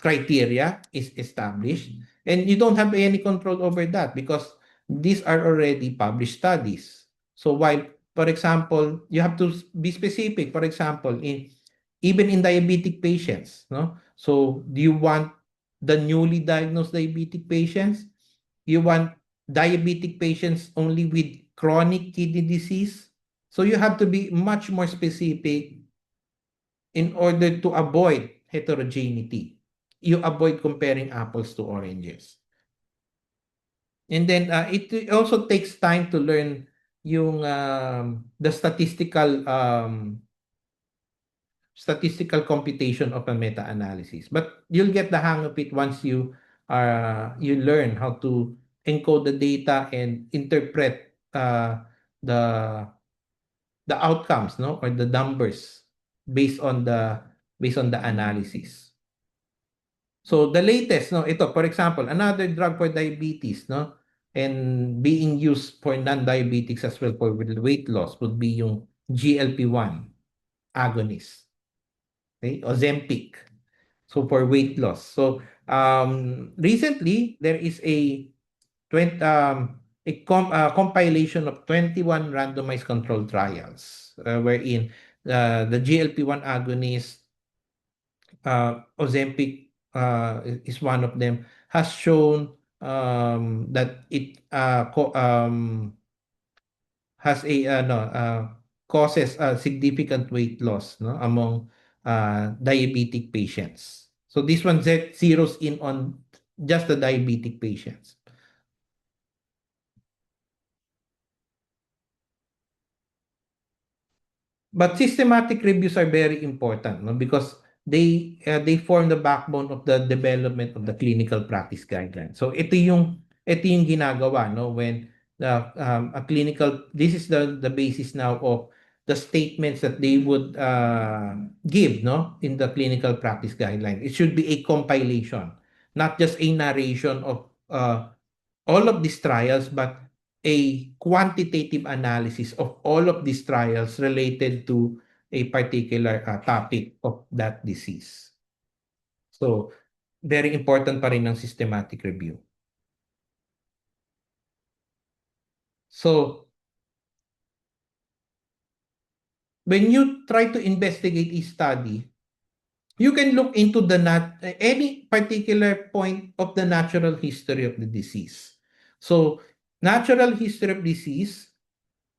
criteria is established, and you don't have any control over that because these are already published studies. So while, for example, you have to be specific, for example, in even in diabetic patients, no, so do you want the newly diagnosed diabetic patients? You want diabetic patients only with chronic kidney disease? So you have to be much more specific in order to avoid heterogeneity. You avoid comparing apples to oranges. And then it also takes time to learn yung the statistical computation of a meta-analysis. But you'll get the hang of it once you learn how to encode the data and interpret the the outcomes, no, or the numbers based on the analysis. So the latest, no, ito for example, another drug for diabetes, no, and being used for non-diabetics as well for weight loss would be yung GLP-1 agonist, okay, Ozempic. So for weight loss. So recently there is a 20 compilation of 21 randomized controlled trials wherein the GLP-1 agonist, Ozempic is one of them, has shown that it has a causes significant weight loss, no, among diabetic patients. So this one zeroes in on just the diabetic patients. But systematic reviews are very important, no? Because they form the backbone of the development of the clinical practice guidelines. So ito yung ginagawa, no, when a clinical, this is the basis now of the statements that they would give, no, in the clinical practice guideline. It should be a compilation, not just a narration of all of these trials, but a quantitative analysis of all of these trials related to a particular topic of that disease. So, very important pa rin ng systematic review. So, when you try to investigate a study, you can look into any particular point of the natural history of the disease. So, natural history of disease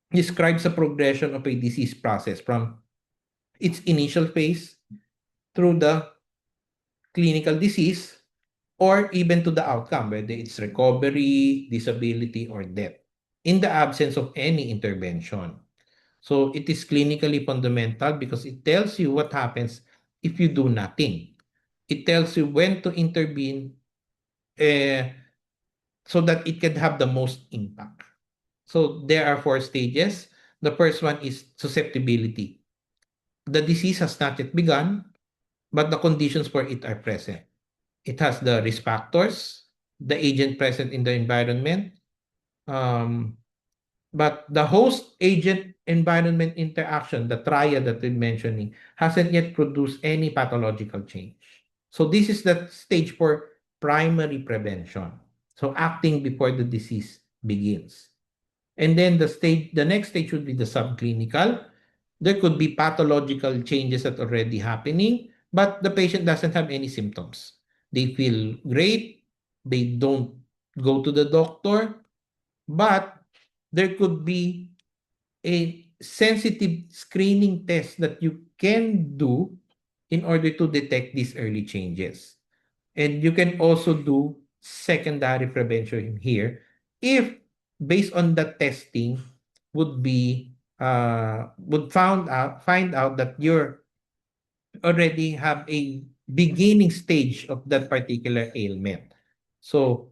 describes the progression of a disease process from its initial phase through the clinical disease or even to the outcome, whether it's recovery, disability, or death, in the absence of any intervention. So it is clinically fundamental because it tells you what happens if you do nothing. It tells you when to intervene uh, so that it can have the most impact. So there are 4 stages. The first one is susceptibility. The disease has not yet begun, but the conditions for it are present. It has the risk factors, the agent present in the environment, um, but the host agent environment interaction, the triad that we're mentioning, hasn't yet produced any pathological change. So this is the stage for primary prevention. So acting before the disease begins. And then the next stage would be the subclinical. There could be pathological changes that are already happening, but the patient doesn't have any symptoms. They feel great. They don't go to the doctor, but there could be a sensitive screening test that you can do in order to detect these early changes. And you can also do secondary prevention here if based on the testing would be would find out that you're already have a beginning stage of that particular ailment. So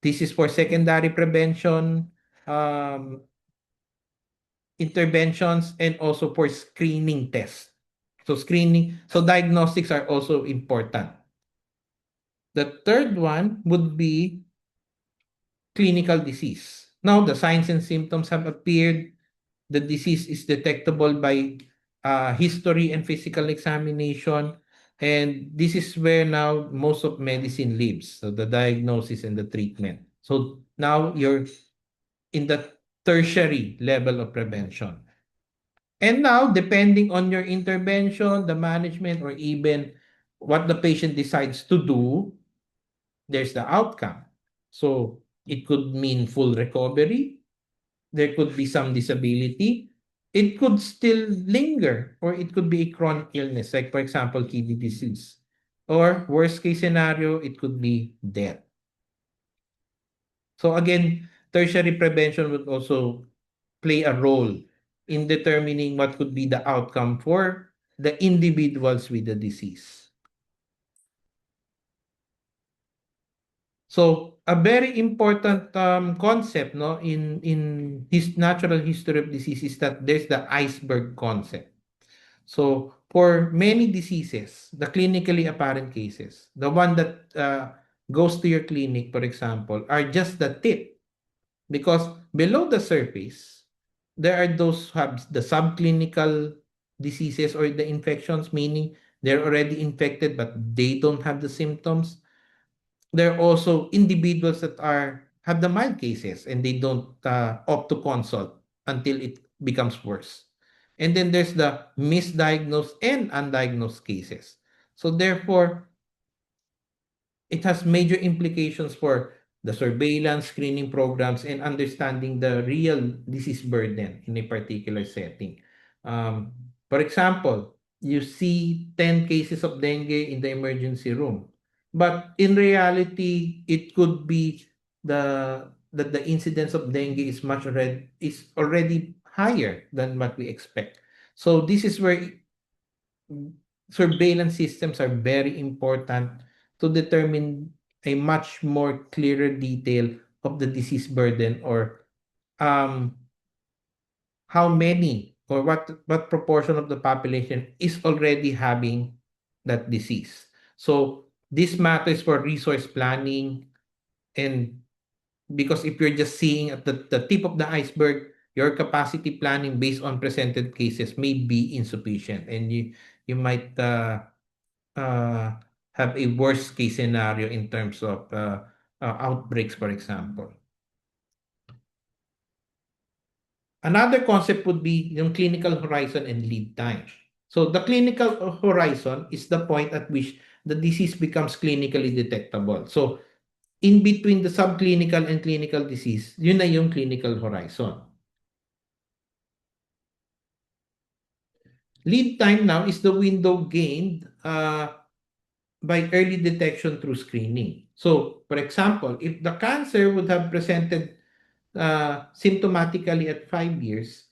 this is for secondary prevention, um, interventions, and also for screening tests. So diagnostics are also important. The third one would be clinical disease. Now, the signs and symptoms have appeared. The disease is detectable by history and physical examination. And this is where now most of medicine lives. So the diagnosis and the treatment. So now you're in the tertiary level of prevention. And now, depending on your intervention, the management, or even what the patient decides to do, there's the outcome. So it could mean full recovery. There could be some disability. It could still linger, or it could be a chronic illness, like, for example, kidney disease. Or worst case scenario, it could be death. So again, tertiary prevention would also play a role in determining what could be the outcome for the individuals with the disease. So a very important concept, no, in his natural history of disease is that there's the iceberg concept. So for many diseases, the clinically apparent cases, the one that goes to your clinic, for example, are just the tip, because below the surface, there are those who have the subclinical diseases or the infections, meaning they're already infected but they don't have the symptoms. There are also individuals that are have the mild cases and they don't opt to consult until it becomes worse. And then there's the misdiagnosed and undiagnosed cases. So therefore, it has major implications for the surveillance, screening programs, and understanding the real disease burden in a particular setting. Um, for example, you see 10 cases of dengue in the emergency room, but in reality, it could be the incidence of dengue is already higher than what we expect. So this is where surveillance systems are very important to determine a much more clearer detail of the disease burden, or um, how many or what proportion of the population is already having that disease. So this matters for resource planning, and because if you're just seeing at the tip of the iceberg, your capacity planning based on presented cases may be insufficient, and you might uh, have a worst case scenario in terms of outbreaks, for example. Another concept would be yung clinical horizon and lead time. So the clinical horizon is the point at which the disease becomes clinically detectable. So in between the subclinical and clinical disease, yun na yung clinical horizon. Lead time now is the window gained by early detection through screening. So, for example, if the cancer would have presented symptomatically at 5 years,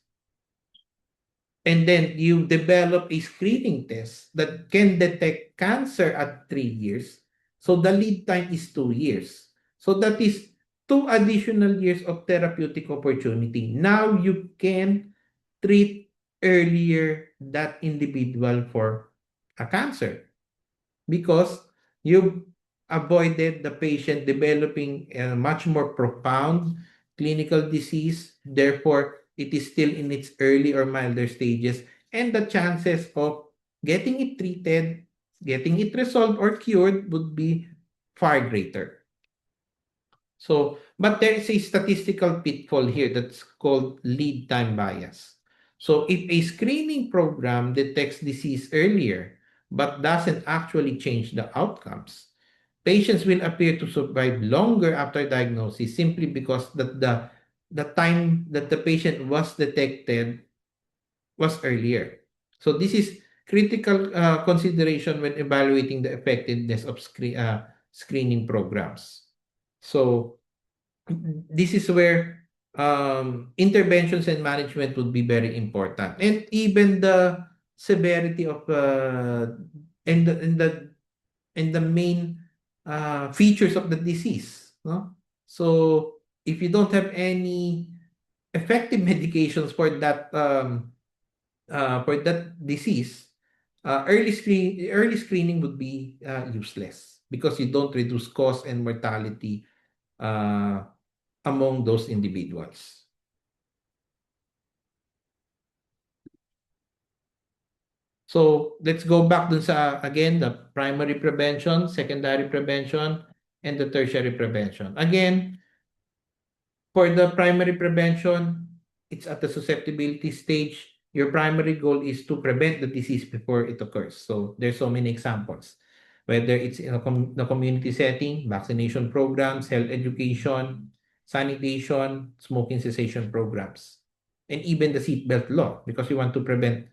and then you develop a screening test that can detect cancer at 3 years, so the lead time is 2 years. So that is 2 additional years of therapeutic opportunity. Now you can treat earlier that individual for a cancer, because you avoided the patient developing a much more profound clinical disease. Therefore, it is still in its early or milder stages, and the chances of getting it treated, getting it resolved or cured would be far greater. So, but there is a statistical pitfall here that's called lead time bias. So, if a screening program detects disease earlier but doesn't actually change the outcomes, patients will appear to survive longer after diagnosis simply because the time that the patient was detected was earlier. So, this is critical consideration when evaluating the effectiveness of screening programs. So, this is where interventions and management would be very important, and even the severity of and the and the main features of the disease, no? So if you don't have any effective medications for that disease, early screening would be useless because you don't reduce cost and mortality uh, among those individuals. So let's go back dun sa again the primary prevention, secondary prevention, and the tertiary prevention. Again, for the primary prevention, it's at the susceptibility stage. Your primary goal is to prevent the disease before it occurs. So there's so many examples, whether it's in the community setting, vaccination programs, health education, sanitation, smoking cessation programs, and even the seatbelt law, because you want to prevent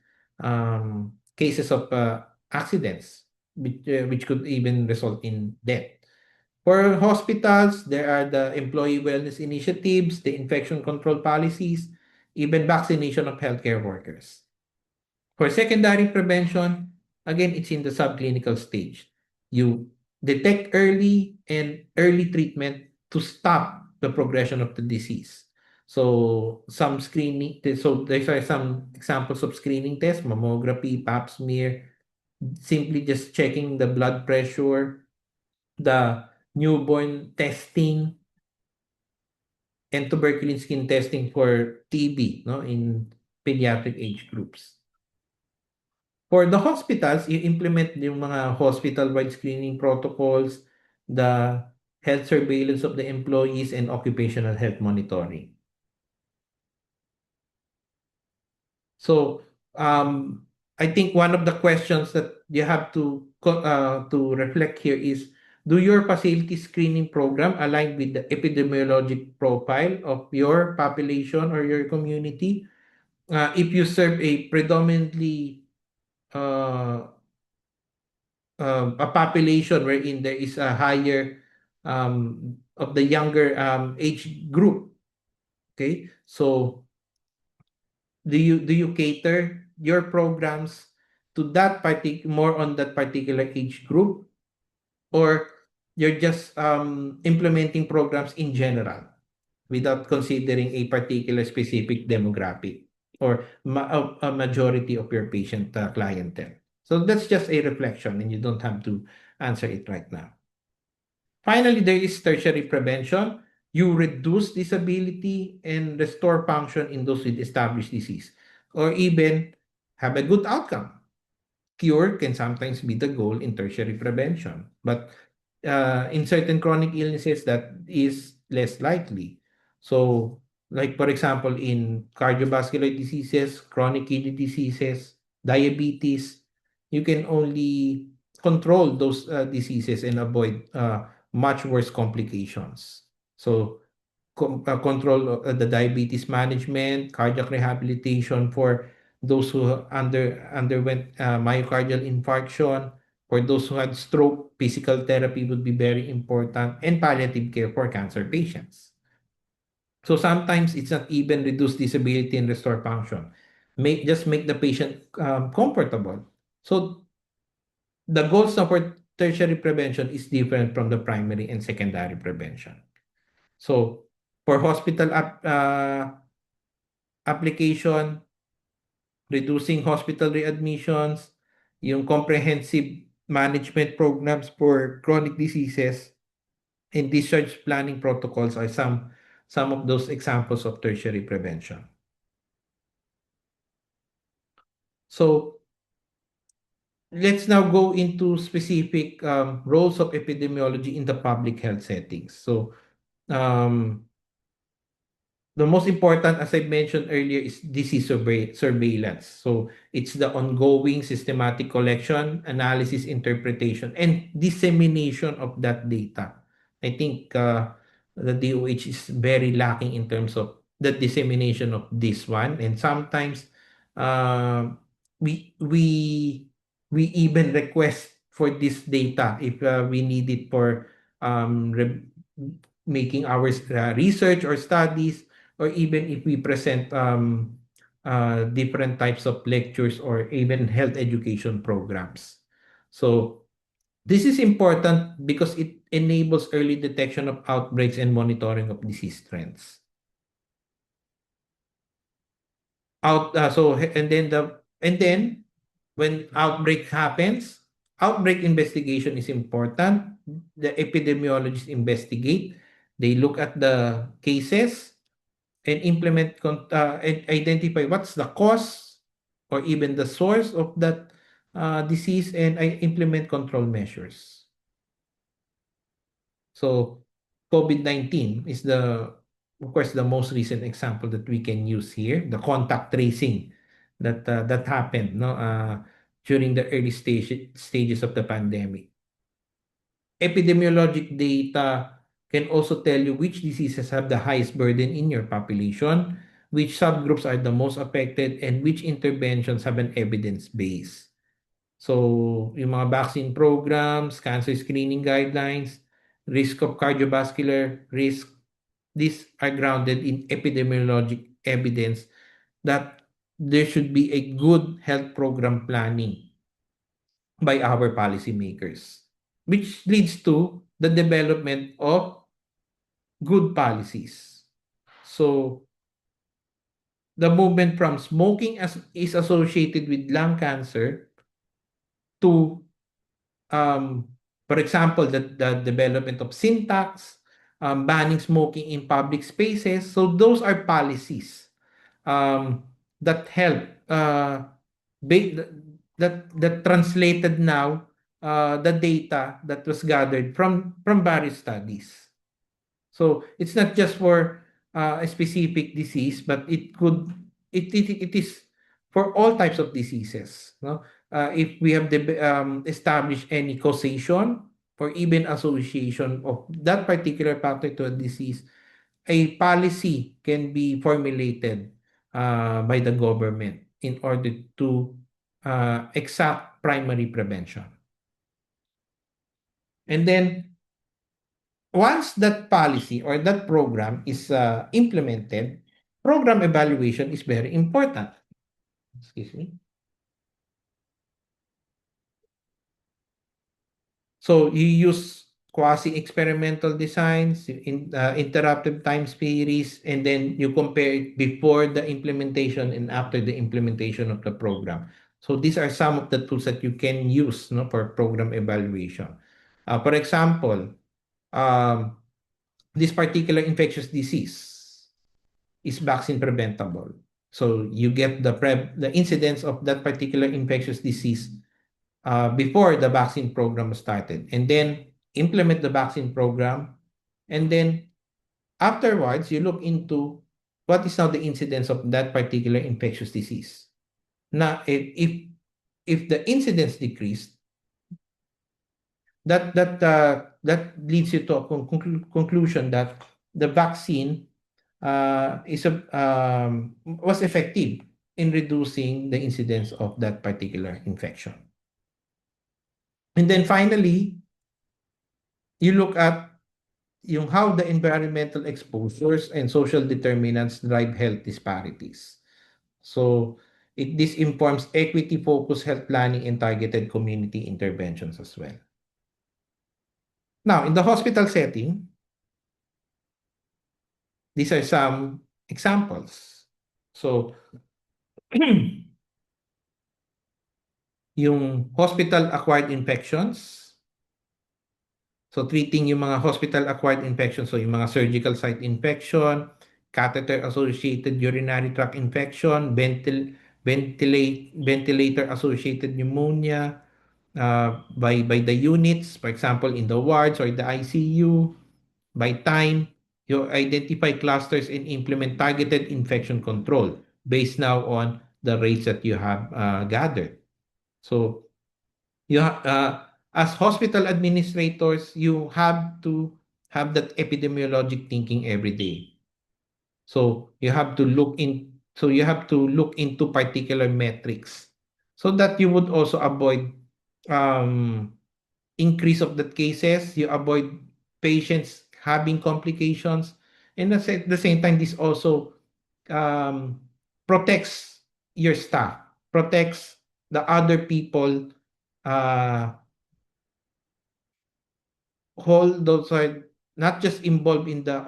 cases of accidents, which could even result in death. For hospitals, there are the employee wellness initiatives, the infection control policies, even vaccination of healthcare workers. For secondary prevention, again, it's in the subclinical stage. You detect early and early treatment to stop the progression of the disease. So these are some examples of screening tests: mammography, pap smear, simply just checking the blood pressure, the newborn testing, and tuberculin skin testing for TB, no, in pediatric age groups. For the hospitals, i-implement yung mga hospital-wide screening protocols, the health surveillance of the employees, and occupational health monitoring. So, I think one of the questions that you have to reflect here is, do your facility screening program align with the epidemiologic profile of your population or your community? If you serve a predominantly uh, a population wherein there is a higher of the younger age group, okay? So do you cater your programs to that more on that particular age group, or you're just implementing programs in general without considering a particular specific demographic or a majority of your patient clientele? So that's just a reflection, and you don't have to answer it right now. Finally, there is tertiary prevention. You reduce disability and restore function in those with established disease, or even have a good outcome. Cure can sometimes be the goal in tertiary prevention, but in certain chronic illnesses, that is less likely. So, like for example, in cardiovascular diseases, chronic kidney diseases, diabetes, you can only control those diseases and avoid much worse complications. So, control the diabetes management, cardiac rehabilitation for those who underwent myocardial infarction, for those who had stroke, physical therapy would be very important, and palliative care for cancer patients. So sometimes it's not even reduce disability and restore function. Just make the patient comfortable. So the goals now for tertiary prevention is different from the primary and secondary prevention. So for hospital application, reducing hospital readmissions, yung comprehensive management programs for chronic diseases, and discharge planning protocols are some of those examples of tertiary prevention. So let's now go into specific roles of epidemiology in the public health settings. So um, the most important, as I mentioned earlier, is disease surveillance. So it's the ongoing systematic collection, analysis, interpretation, and dissemination of that data. I think the DOH is very lacking in terms of the dissemination of this one, and sometimes uh, we we we even request for this data if we need it for making our research or studies, or even if we present different types of lectures or even health education programs. So This is important because it enables early detection of outbreaks and monitoring of disease trends. And then when outbreak happens, outbreak investigation is important. The epidemiologists investigate. They look at the cases and and identify what's the cause or even the source of that disease, and I implement control measures. So COVID-19 is of course, the most recent example that we can use here, the contact tracing that happened, no, during the stages of the pandemic. Epidemiologic data can also tell you which diseases have the highest burden in your population, which subgroups are the most affected, and which interventions have an evidence base. So, yung mga vaccine programs, cancer screening guidelines, risk of cardiovascular risk, these are grounded in epidemiologic evidence that there should be a good health program planning by our policymakers, which leads to the development of good policies. So, the movement from smoking is associated with lung cancer to um, for example, the development of sin tax, banning smoking in public spaces. So those are policies um, that help ba- that translated now the data that was gathered from various studies. So it's not just for a specific disease, but it is for all types of diseases. No, if we have established any causation or even association of that particular factor to a disease, a policy can be formulated by the government in order to exact primary prevention. And then once that policy or that program is implemented, program evaluation is very important. Excuse me. So you use quasi-experimental designs, interruptive time series, and then you compare it before the implementation and after the implementation of the program. So these are some of the tools that you can use, no, for program evaluation. For example, um, this particular infectious disease is vaccine preventable. So you get the incidence of that particular infectious disease before the vaccine program started, and then implement the vaccine program, and then afterwards you look into what is now the incidence of that particular infectious disease. Now, if the incidence decreased, that leads you to a conclusion that the vaccine was effective in reducing the incidence of that particular infection. And then finally, you look at how the environmental exposures and social determinants drive health disparities. So this informs equity-focused health planning and targeted community interventions as well. Now, in the hospital setting, these are some examples. So, yung hospital-acquired infections. So, treating yung mga hospital-acquired infections. So, yung mga surgical site infection, catheter-associated urinary tract infection, ventilator-associated pneumonia, by the units, for example, in the wards or the ICU, by time, you identify clusters and implement targeted infection control based now on the rates that you have gathered. So, as hospital administrators, you have to have that epidemiologic thinking every day. So you have to look into particular metrics so that you would also avoid um, increase of the cases, you avoid patients having complications, and at the same time, this also um, protects your staff, protects the other people uh, all those are not just involved in the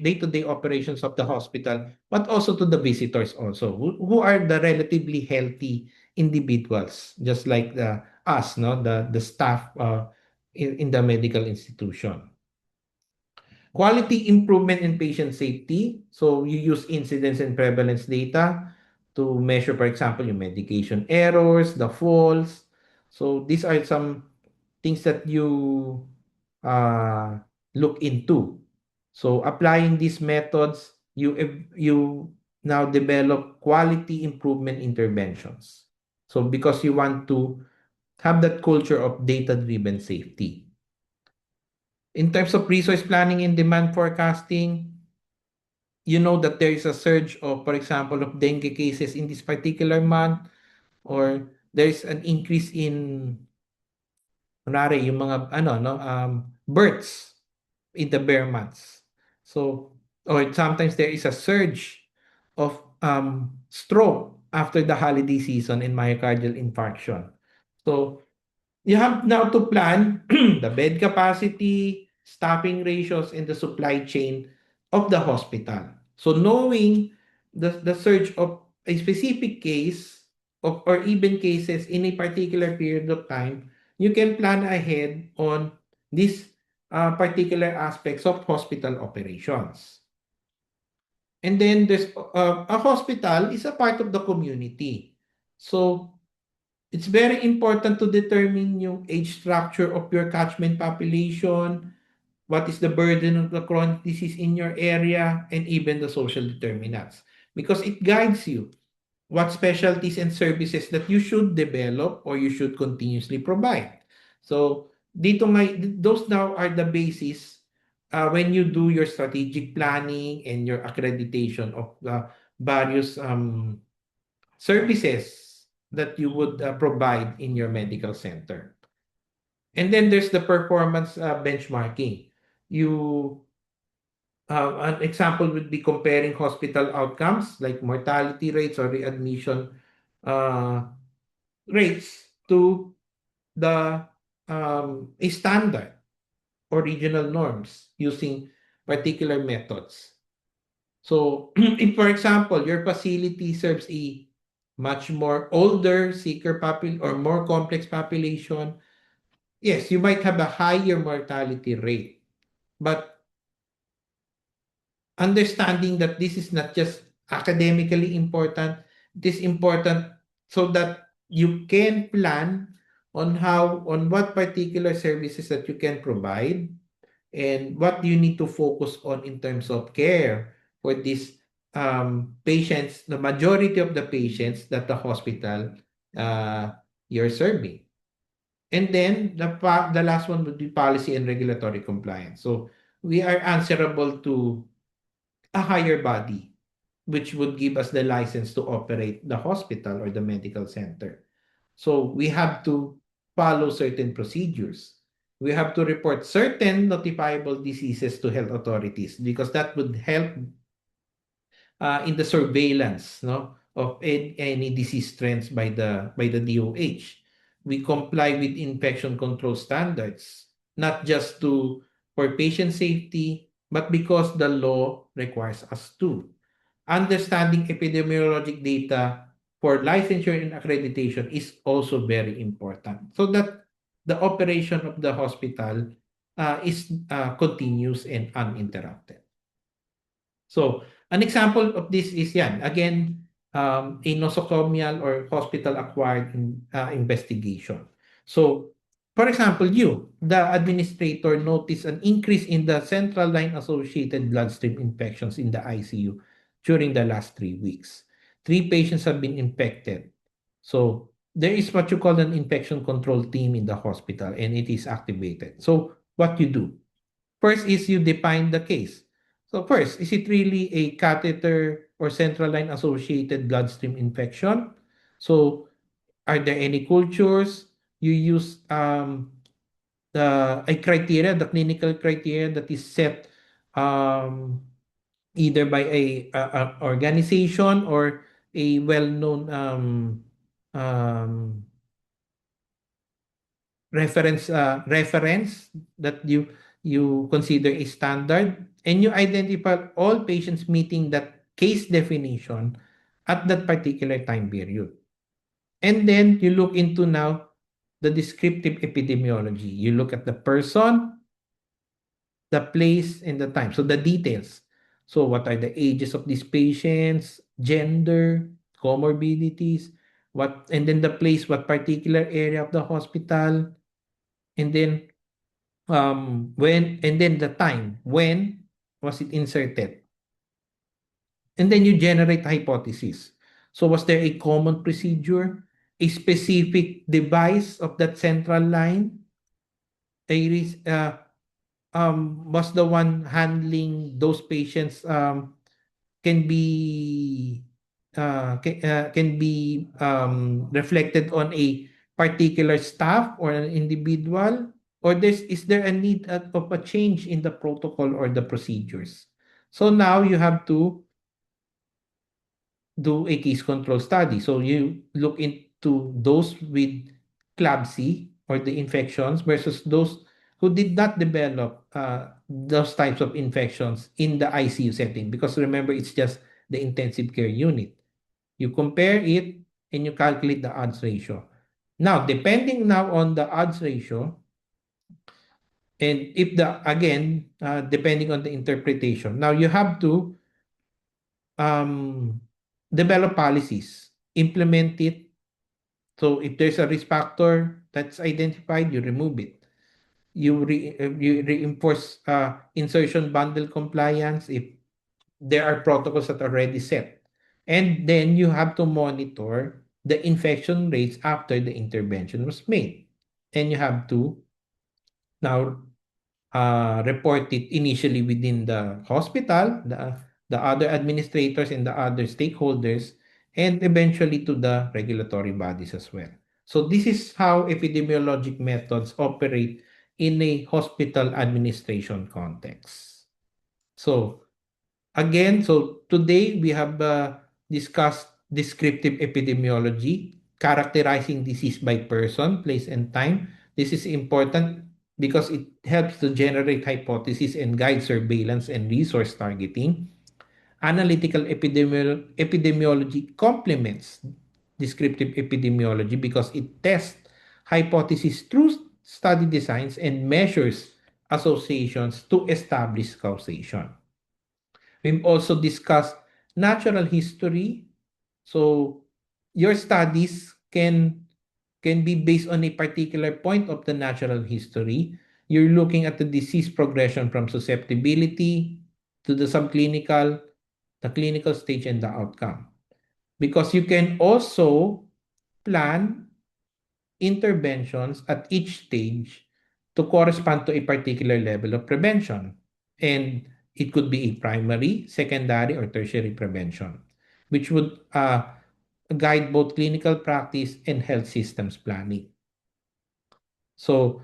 day-to-day operations of the hospital, but also to the visitors also, who are the relatively healthy individuals, just like us, no, the staff in the medical institution. Quality improvement in patient safety. So you use incidence and prevalence data to measure, for example, your medication errors, the falls. So these are some things that you uh, look into. So applying these methods, you now develop quality improvement interventions. So because you want to have that culture of data-driven safety. In terms of resource planning and demand forecasting, you know that there is a surge of, for example, of dengue cases in this particular month, or there is an increase in, kunwari, yung mga ano, no, births in the bare months. So, or sometimes there is a surge of stroke after the holiday season and myocardial infarction. So, you have now to plan the bed capacity, staffing ratios, and the supply chain of the hospital. So knowing the surge of a specific case of, or even cases in a particular period of time, you can plan ahead on these particular aspects of hospital operations. And then there's a hospital is a part of the community. So it's very important to determine yung age structure of your catchment population, what is the burden of the chronic disease in your area, and even the social determinants. Because it guides you what specialties and services that you should develop or you should continuously provide. So, those now are the basis when you do your strategic planning and your accreditation of various services that you would provide in your medical center. And then there's the performance benchmarking. You An example would be comparing hospital outcomes like mortality rates or readmission uh, rates to the a standard or regional norms using particular methods. So, if for example, your facility serves a much more older, sicker or more complex population, yes, you might have a higher mortality rate. But understanding that this is not just academically important, it is important so that you can plan on what particular services that you can provide and what you need to focus on in terms of care for these patients, the majority of the patients that the hospital uh, you're serving. And then the last one would be policy and regulatory compliance. So we are answerable to a higher body, which would give us the license to operate the hospital or the medical center. So we have to follow certain procedures. We have to report certain notifiable diseases to health authorities because that would help in the surveillance, no, of any disease trends by the DOH. We comply with infection control standards, not just to for patient safety, but because the law requires us to. Understanding epidemiologic data for licensure and accreditation is also very important so that the operation of the hospital is continuous and uninterrupted. So, an example of this is yan. Again, a nosocomial or hospital-acquired investigation. So, for example, the administrator, noticed an increase in the central line-associated bloodstream infections in the ICU during the last 3 weeks. 3 patients have been infected. So, there is what you call an infection control team in the hospital and it is activated. So, what you do? First is you define the case. So first, is it really a catheter or central line associated bloodstream infection? So are there any cultures? You use the a criteria, the clinical criteria that is set um, either by a organization or a well-known reference that you consider a standard, and you identify all patients meeting that case definition at that particular time period. And then you look into now the descriptive epidemiology. You look at the person, the place, and the time. So the details. So what are the ages of these patients, gender, comorbidities, what, and then the place, what particular area of the hospital, and then when, and then the time, when was it inserted? And then you generate hypothesis. So was there a common procedure, a specific device of that central line, a was the one handling those patients can be can be reflected on a particular staff or an individual, or is there a need of a change in the protocol or the procedures? So now you have to do a case control study. So you look into those with CLABSI or the infections versus those who did not develop those types of infections in the ICU setting. Because remember, it's just the intensive care unit. You compare it and you calculate the odds ratio. Now, depending now on the odds ratio, and if the, again, depending on the interpretation, now you have to um, develop policies, implement it. So if there's a risk factor that's identified, you remove it. You reinforce insertion bundle compliance if there are protocols that are already set. And then you have to monitor the infection rates after the intervention was made. And you have to now report it initially within the hospital, the other administrators and the other stakeholders, and eventually to the regulatory bodies as well. So this is how epidemiologic methods operate in a hospital administration context. So again, so today we have discussed descriptive epidemiology, characterizing disease by person, place, and time. This is important because it helps to generate hypotheses and guide surveillance and resource targeting. Analytical epidemiology complements descriptive epidemiology because it tests hypotheses through study designs and measures associations to establish causation. We've also discussed natural history. So your studies can be based on a particular point of the natural history. You're looking at the disease progression from susceptibility to the subclinical, the clinical stage, and the outcome. Because you can also plan interventions at each stage to correspond to a particular level of prevention. And it could be a primary, secondary, or tertiary prevention, which would guide both clinical practice and health systems planning. So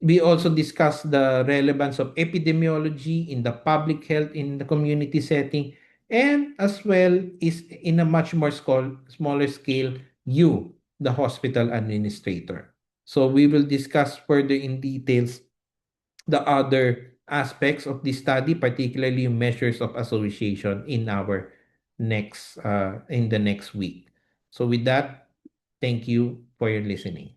we also discussed the relevance of epidemiology in the public health in the community setting, and as well is in a much more smaller scale, you, the hospital administrator. So we will discuss further in details the other aspects of this study, particularly measures of association in our next in the next week. So with that, thank you for your listening.